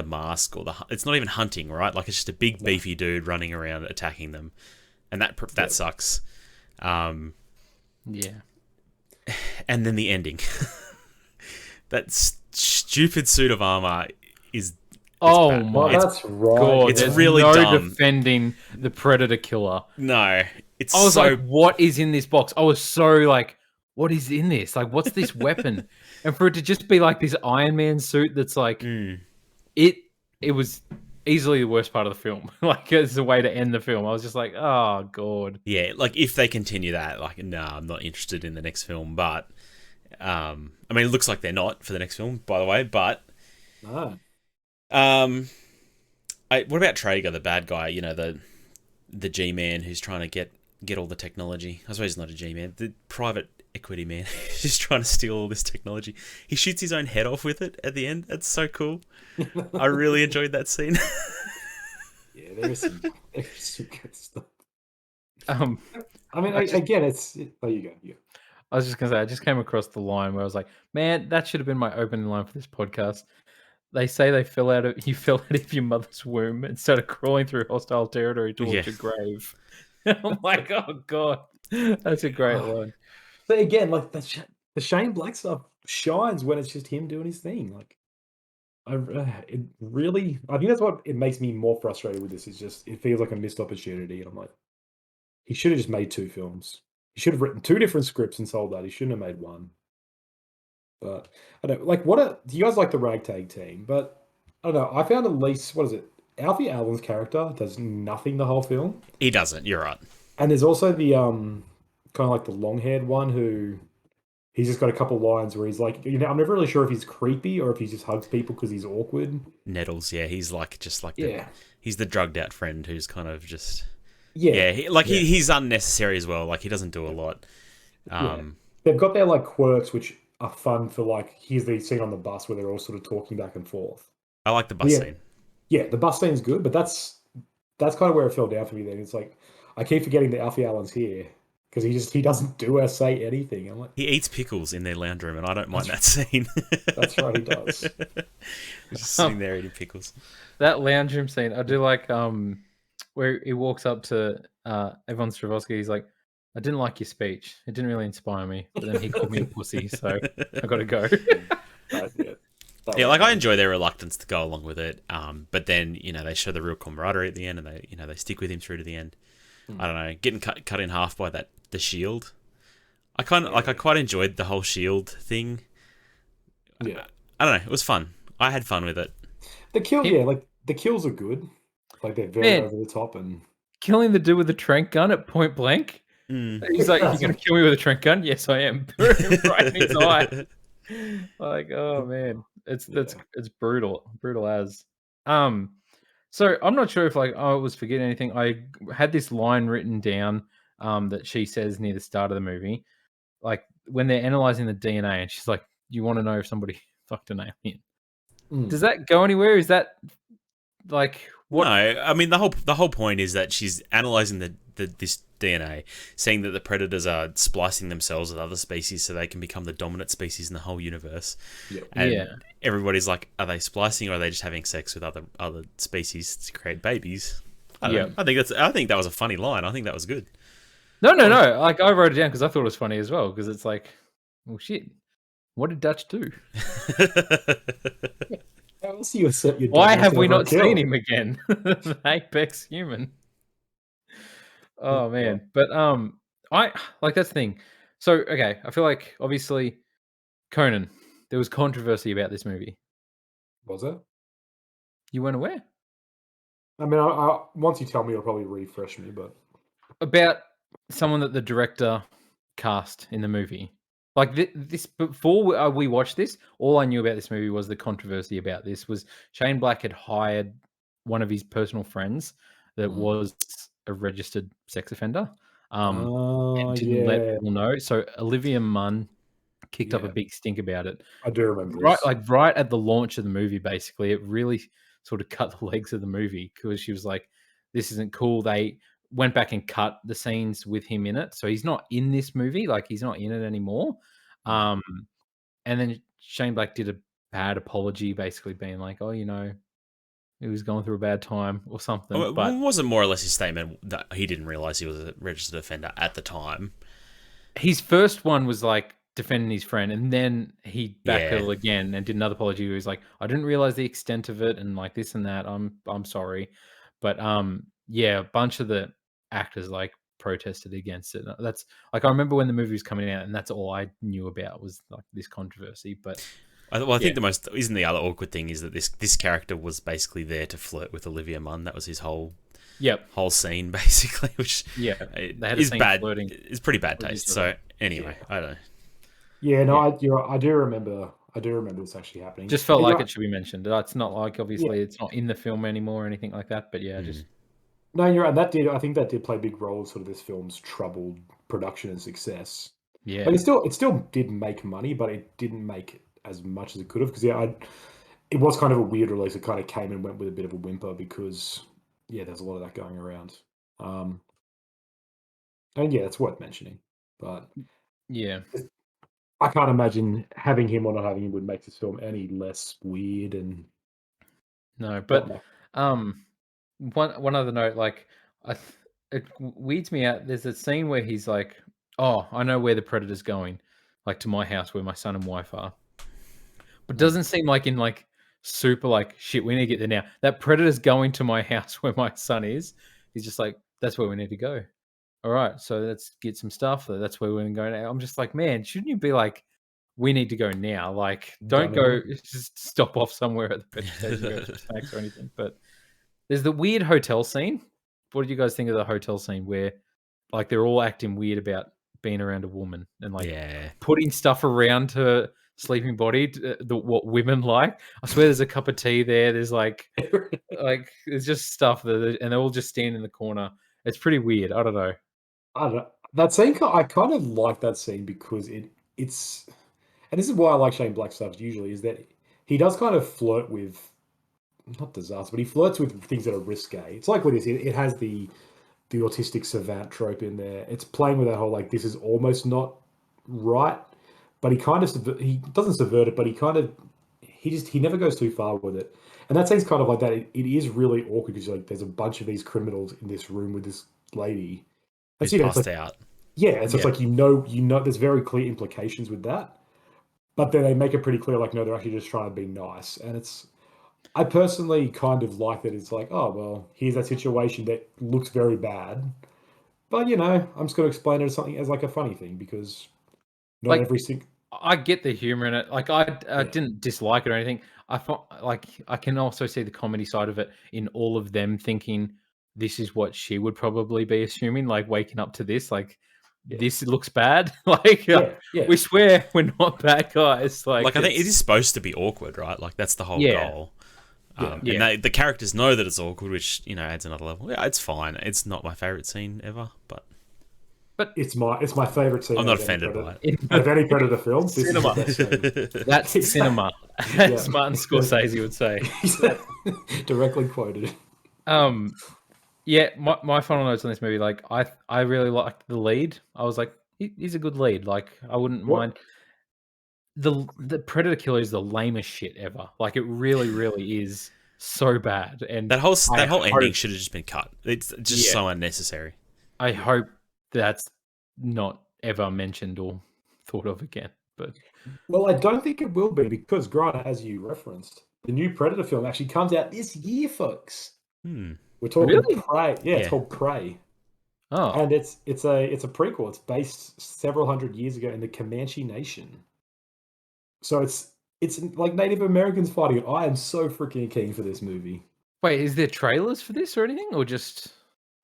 mask or it's not even hunting, right? Like, it's just a big beefy dude running around attacking them, and that sucks. Yeah. And then the ending. That stupid suit of armor is. Oh bad. my that's right. God! It's really no dumb. Defending the Predator killer. No, I was like, "What is in this box?" I was so like, "What is in this? Like, what's this weapon?" And for it to just be like this Iron Man suit, that's like, it was easily the worst part of the film. Like, as a way to end the film, I was just like, "Oh God." Yeah, like if they continue that, like, no, I'm not interested in the next film. But, I mean, it looks like they're not for the next film, by the way. But, what about Traeger, the bad guy? You know, the G-man who's trying to get all the technology. I suppose he's not a G-man, the private equity man who's trying to steal all this technology. He shoots his own head off with it at the end. That's so cool. I really enjoyed that scene. Yeah, there's some good stuff. I mean, again, oh, you go. Yeah. I was just gonna say, I just came across the line where I was like, man, that should have been my opening line for this podcast. They say you fell out of your mother's womb and started crawling through hostile territory towards your grave. I'm like, oh god, that's a great line. But again, like the Shane Black stuff shines when it's just him doing his thing. Like, it really, I think that's what it makes me more frustrated with this. Is just it feels like a missed opportunity, and I'm like, he should have just made 2 films. He should have written 2 different scripts and sold that. He shouldn't have made 1. But I don't like do you guys like the Ragtag Team? But I don't know. I found at least what is it? Alfie Allen's character does nothing the whole film. He doesn't. You're right. And there's also the kind of like the long-haired one who he's just got a couple lines where he's like, I'm never really sure if he's creepy or if he just hugs people because he's awkward. Nettles, yeah, he's like he's the drugged out friend who's kind of just he's unnecessary as well. Like he doesn't do a lot. They've got their like quirks which are fun for like here's the scene on the bus where they're all sort of talking back and forth. I like the bus scene. Yeah, the bus scene's good, but that's kind of where it fell down for me then. It's like I keep forgetting that Alfie Allen's here because he doesn't do or say anything. I'm like, he eats pickles in their lounge room, and I don't mind that scene. That's right, he does. He's just sitting there eating pickles. That lounge room scene, I do like where he walks up to Evan Stravosky. He's like, I didn't like your speech. It didn't really inspire me. But then he called me a pussy, so I got to go. Yeah, like I enjoy their reluctance to go along with it. But then they show the real camaraderie at the end, and they stick with him through to the end. I don't know, getting cut in half by the shield. I quite enjoyed the whole shield thing. Yeah, I don't know, it was fun. I had fun with it. The kills are good. Like they're very over the top and killing the dude with the trank gun at point blank. He's like, "You're gonna kill me with a trank gun?" Yes, I am. Right in his eye. Like, oh man, it's brutal as. So I'm not sure if I was forgetting anything. I had this line written down that she says near the start of the movie, like when they're analyzing the DNA, and she's like, "You want to know if somebody fucked an alien?" Does that go anywhere? Is that like what? No, I mean the whole point is that she's analyzing this DNA, saying that the predators are splicing themselves with other species so they can become the dominant species in the whole universe. And everybody's like, are they splicing or are they just having sex with other species to create babies? I think that was a funny line. I think that was good. No. Like I wrote it down because I thought it was funny as well. Because it's like, well, shit. What did Dutch do? Why have we not seen him again? The apex human. Oh man, but I like that's the thing. So okay, I feel like obviously Conan. There was controversy about this movie. Was it? You weren't aware? I mean, I once you tell me, it'll probably refresh me. But about someone that the director cast in the movie. Like this before we watched this, all I knew about this movie was the controversy about this was Shane Black had hired one of his personal friends that was a registered sex offender. And didn't let people know. So Olivia Munn kicked up a big stink about it. I do remember right at the launch of the movie, basically. It really sort of cut the legs of the movie because she was like, this isn't cool. They went back and cut the scenes with him in it. So he's not in this movie. Like he's not in it anymore. And then Shane Black did a bad apology, basically being like, oh, he was going through a bad time or something. Well, but wasn't more or less his statement that he didn't realize he was a registered offender at the time? His first one was like defending his friend, and then he backpedaled again and did another apology. Where he was like, I didn't realize the extent of it, and like this and that. I'm sorry, but a bunch of the actors like protested against it. That's like I remember when the movie was coming out, and that's all I knew about was like this controversy. But I think the most the other awkward thing is that this character was basically there to flirt with Olivia Munn. That was his whole scene basically, which they had is bad. Flirting. It's pretty bad taste. So anyway, I don't know. Yeah, no, I do remember this actually happening. Just felt like it should be mentioned. It's not like obviously it's not in the film anymore or anything like that. But just no, you're right. I think that did play a big role in sort of this film's troubled production and success. Yeah, like it still did make money, but it didn't make as much as it could have because it was kind of a weird release. It kind of came and went with a bit of a whimper because there's a lot of that going around. And it's worth mentioning. But I can't imagine having him or not having him would make this film any less weird and No, but one other note, like it weeds me out. There's a scene where he's like, "Oh, I know where the predator's going, like to my house where my son and wife are." But doesn't seem like in like super like shit. We need to get there now. That predator's going to my house where my son is. He's just like, "That's where we need to go." All right, so let's get some stuff. That's where we're going to go now. I'm just like, man, shouldn't you be like, we need to go now? Like, don't go, just stop off somewhere at the petrol station, go for snacks or anything. But there's the weird hotel scene. What did you guys think of the hotel scene where, like, they're all acting weird about being around a woman and like putting stuff around her sleeping body, what women like? I swear, there's a cup of tea there. There's like there's just stuff that, and they're all just standing in the corner. It's pretty weird. I don't know. That scene, I kind of like that scene because it's, and this is why I like Shane Black stuff usually, is that he does kind of flirt with, not disaster, but he flirts with things that are risque. It's like with this, it has the autistic savant trope in there. It's playing with that whole like, this is almost not right, but he doesn't subvert it, but he never goes too far with it. And that scene's kind of like that. It is really awkward because like there's a bunch of these criminals in this room with this lady. Who's passed out. Yeah, it's just like you know, there's very clear implications with that, but then they make it pretty clear, like, no, they're actually just trying to be nice, and I personally kind of like that. It's like, oh well, here's that situation that looks very bad, but I'm just going to explain it as something, as like a funny thing, because not like, every single. I get the humor in it. Like, I didn't dislike it or anything. I thought, like, I can also see the comedy side of it in all of them thinking this is what she would probably be assuming, like waking up to this, like this looks bad. Like, we swear we're not bad guys. Like I think it is supposed to be awkward, right? Like that's the whole goal. And the characters know that it's awkward, which adds another level. Yeah, it's fine. It's not my favorite scene ever, but it's my favorite scene. I'm not offended by it. Of any Predator film, cinema. That's cinema, as Martin Scorsese would say. Directly quoted. Yeah, my final notes on this movie, like I really liked the lead. I was like, he's a good lead. Like, I wouldn't mind. The Predator killer is the lamest shit ever. Like, it really, really is so bad. And that whole ending should have just been cut. It's just so unnecessary. I hope that's not ever mentioned or thought of again. But well, I don't think it will be, because Grant, as you referenced, the new Predator film actually comes out this year, folks. We're talking Prey. Yeah, it's called Prey. Oh, and it's a prequel. It's based several hundred years ago in the Comanche Nation. So it's like Native Americans fighting. I am so freaking keen for this movie. Wait, is there trailers for this or anything, or just?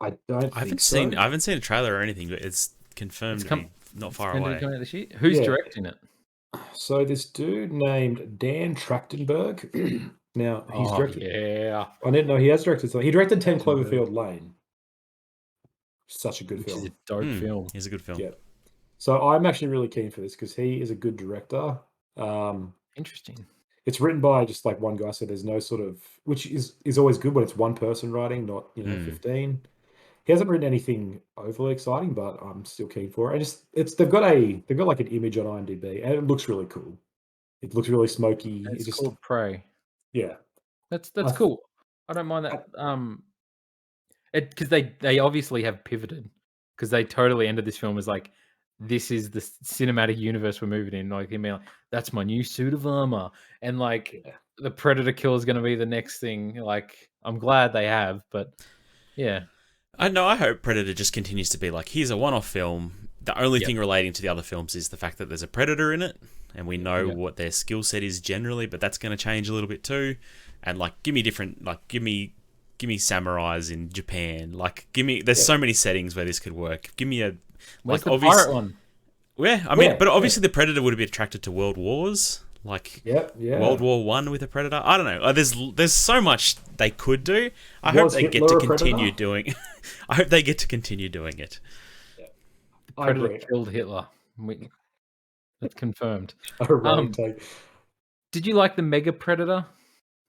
I haven't seen a trailer or anything, but it's confirmed to be not far away. Who's directing it? So this dude named Dan Trachtenberg. Now he's directed. Yeah, I didn't know he has directed something. He directed 10 Cloverfield Lane. Such a good film. Is a dope film. It's a good film. Yeah. So I'm actually really keen for this because he is a good director. Interesting. It's written by just like one guy, so there's no sort of, which is always good when it's one person writing, not 15. He hasn't written anything overly exciting, but I'm still keen for it. They've got like an image on IMDb, and it looks really cool. It looks really smoky. It's called Prey. Yeah, that's cool. I don't mind that. Because they obviously have pivoted, because they totally ended this film as like, this is the cinematic universe we're moving in. Like, that's my new suit of armor, and like the Predator kill is going to be the next thing. Like, I'm glad they have, but yeah. I know. I hope Predator just continues to be like, here's a one-off film. The only thing relating to the other films is the fact that there's a Predator in it, and we know what their skill set is generally, but that's going to change a little bit too. And like, give me samurais in Japan. Like, there's so many settings where this could work. Give me a Where's the pirate one? Yeah, I mean, but obviously the Predator would have been attracted to World Wars, like World War One with a Predator. I don't know. There's so much they could do. I hope they get to continue doing. I hope they get to continue doing it. Yeah. The Predator killed Hitler. That's confirmed. Did you like the Mega Predator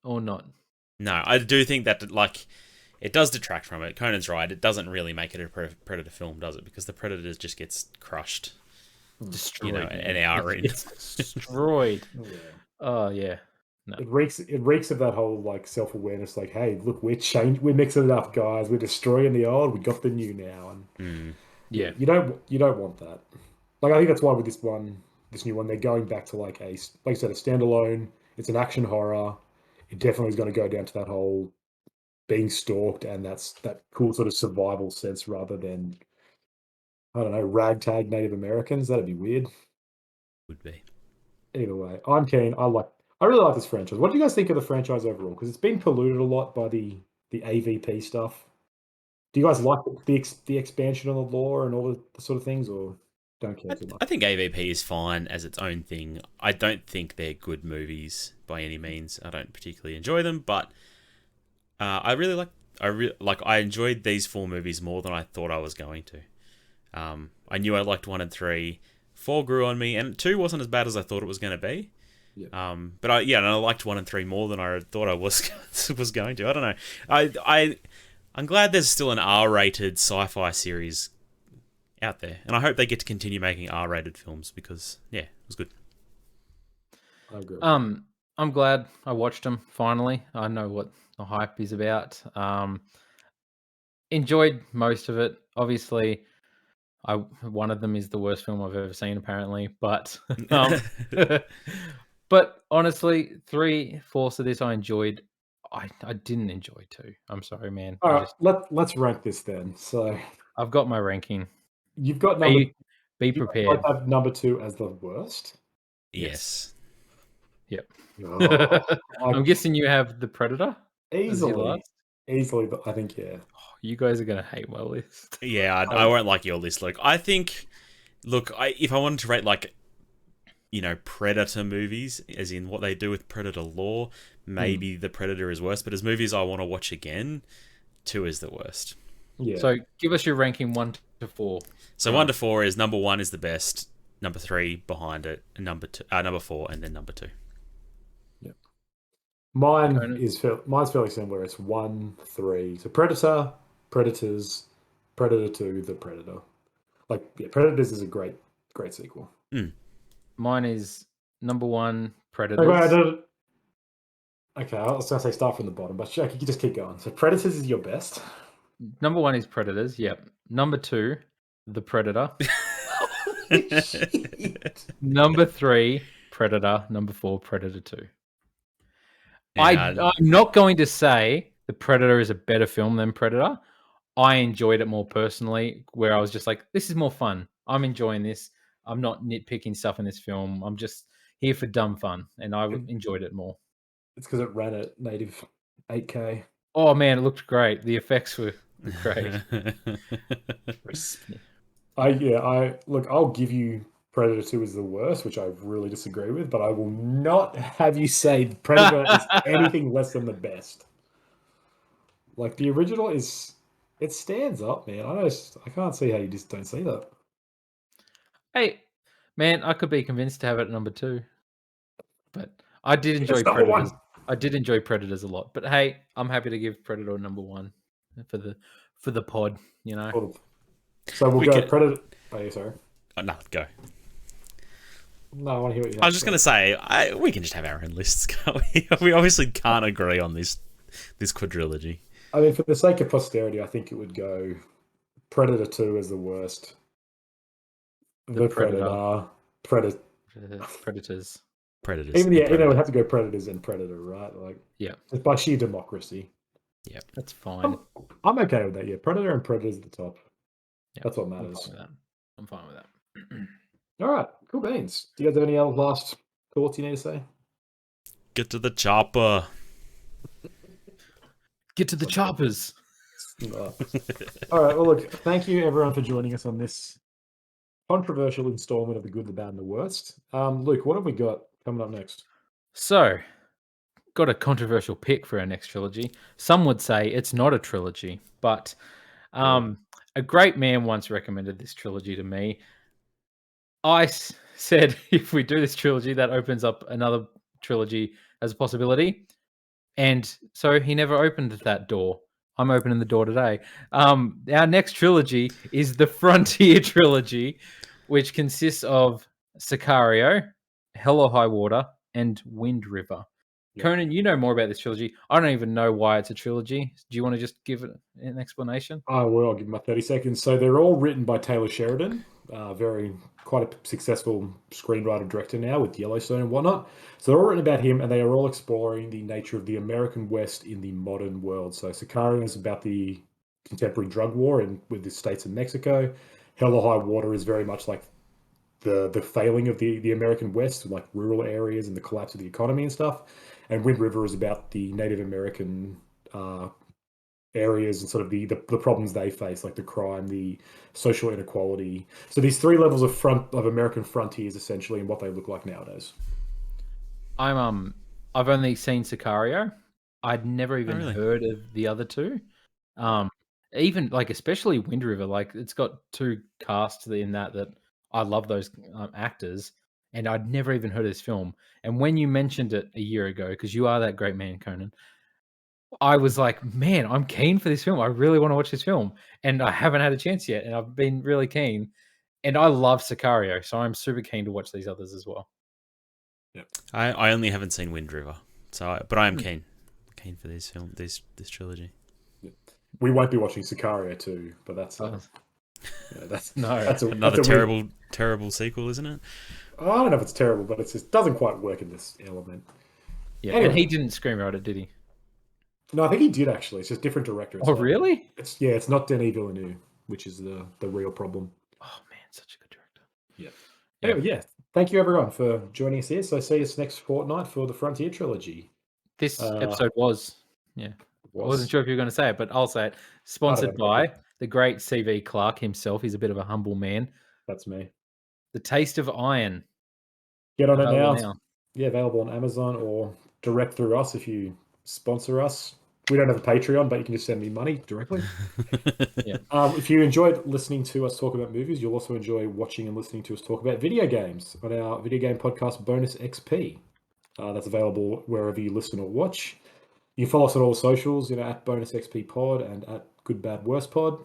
or not? No, I do think that like it does detract from it. Conan's right. It doesn't really make it a Predator film, does it? Because the Predator just gets crushed. Destroyed. An hour in. It's destroyed. Oh, yeah. No. It reeks of that whole like self-awareness, like, hey, look, we're mixing it up, guys. We're destroying the old, we got the new now. And Yeah. you don't want that. Like, I think that's why with this new one, they're going back to like like you said, a standalone. It's an action horror. It definitely is going to go down to that whole being stalked, and that's that cool sort of survival sense rather than, I don't know, ragtag Native Americans. That'd be weird. Would be. Either way, I'm keen. I really like this franchise. What do you guys think of the franchise overall? Because it's been polluted a lot by the AVP stuff. Do you guys like the expansion on the lore and all the sort of things, or don't care too much? I think AVP is fine as its own thing. I don't think they're good movies by any means. I don't particularly enjoy them, but I enjoyed these 4 movies more than I thought I was going to. I knew I liked 1 and 3. 4 grew on me, and 2 wasn't as bad as I thought it was going to be. Yeah. But I liked 1 and 3 more than I thought I was going to. I don't know. I'm glad there's still an R-rated sci-fi series out there, and I hope they get to continue making R-rated films because it was good. I agree. I'm glad I watched them finally. I know what the hype is about. Enjoyed most of it. Obviously, one of them is the worst film I've ever seen, apparently. But but honestly, 3/4 of this I enjoyed. I didn't enjoy 2. I'm sorry, man. All right, let's rank this then. So I've got my ranking. you've got Be prepared. I have number 2 as the worst. Yes. Yep. Oh, I'm guessing you have The Predator easily, but I think you guys are gonna hate my list. Yeah, I won't like your list, Luke. I think, if I wanted to rate Predator movies, as in what they do with Predator lore, maybe The Predator is worse. But as movies I want to watch again, 2 is the worst. Yeah. So give us your ranking 1 to 4. So 1 to 4 is number 1 is the best, number 3 behind it, and number 4, and then number 2. Yep. Mine's fairly similar. It's 1, 3. So Predator, Predators, Predator 2, The Predator. Predators is a great sequel. Mine is number 1, Predators. Okay, I was going to say start from the bottom, but Jack, you can just keep going. So Predators is your best. Number 1 is Predators. Yep. Number 2, The Predator. Number 3, Predator. Number 4, Predator 2. I'm not going to say The Predator is a better film than Predator. I enjoyed it more personally, where I was just like, this is more fun. I'm enjoying this. I'm not nitpicking stuff in this film. I'm just here for dumb fun, and I enjoyed it more. It's because it ran at native 8K. Oh man, it looked great. The effects were great. I'll give you Predator 2 is the worst, which I really disagree with, but I will not have you say Predator is anything less than the best. Like, the original it stands up, man. I can't see how you just don't see that. Hey, man, I could be convinced to have it at number 2, but I did enjoy Predators. I did enjoy Predators a lot, but hey, I'm happy to give Predator number 1 for the pod. So we'll go Predator. Oh, yeah, sorry. Oh, no, go. No, I want to hear what you have. I was just going to say, we can just have our own lists, can't we? We obviously can't agree on this quadrilogy. I mean, for the sake of posterity, I think it would go Predator 2 as the worst. The Predator. Predators. Even it would have to go Predators and Predator, right? It's by sheer democracy. Yeah, that's fine. I'm okay with that. Yeah, Predator and Predators at the top. Yep. That's what matters. I'm fine with that. All right, cool beans. Do you guys have any other last thoughts you need to say? Get to the chopper. Get to the choppers. All right. Well, look. Thank you, everyone, for joining us on this controversial installment of The Good, the Bad, and the Worst. Luke, what have we got coming up next? So, got a controversial pick for our next trilogy. Some would say it's not a trilogy, but a great man once recommended this trilogy to me. I said, if we do this trilogy, that opens up another trilogy as a possibility. And so he never opened that door. I'm opening the door today. Our next trilogy is the Frontier Trilogy, which consists of Sicario, Hell or High Water, and Wind River. Conan, you know more about this trilogy. I don't even know why it's a trilogy. Do you want to just give it an explanation? I will. I'll give my 30 seconds. So they're all written by Taylor Sheridan, quite a successful screenwriter director now with Yellowstone and whatnot. So they're all written about him, and they are all exploring the nature of the American West in the modern world. So Sicario is about the contemporary drug war with the states of Mexico. Hell or High Water is very much like the failing of the American West, like rural areas and the collapse of the economy and stuff. And Wind River is about the Native American areas and sort of the problems they face, like the crime, the social inequality. So these three levels of American frontiers, essentially, and what they look like nowadays. I've only seen Sicario. I'd never even heard of the other two. Even like especially Wind River, like it's got two casts in that I love those actors, and I'd never even heard of this film. And when you mentioned it a year ago, because you are that great man, Conan, I was like, man, I'm keen for this film. I really want to watch this film, and I haven't had a chance yet, and I've been really keen. And I love Sicario, so I'm super keen to watch these others as well. Yep. I only haven't seen Wind River, but I am keen for this trilogy. Yep. We won't be watching Sicario 2, but that's another terrible sequel, isn't it? I don't know if it's terrible, but it just doesn't quite work in this element. Yeah, anyway. And he didn't screenwrite it, did he? No, I think he did actually. It's just different director. Really? It's not Denis Villeneuve, which is the real problem. Oh man, such a good director. Yeah. Anyway, yeah. Thank you everyone for joining us here. So see us next fortnight for the Frontier Trilogy. This episode was. I wasn't sure if you were going to say it, but I'll say it. Sponsored by the great CV Clark himself. He's a bit of a humble man. That's me. The Taste of Iron. Get on it now. Yeah, available on Amazon or direct through us if you sponsor us. We don't have a Patreon, but you can just send me money directly. Yeah. If you enjoyed listening to us talk about movies, you'll also enjoy watching and listening to us talk about video games on our video game podcast, Bonus XP. That's available wherever you listen or watch. You can follow us on all socials, at Bonus XP Pod and at Good Bad Worst Pod.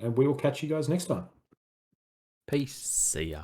And we will catch you guys next time. Peace. See ya.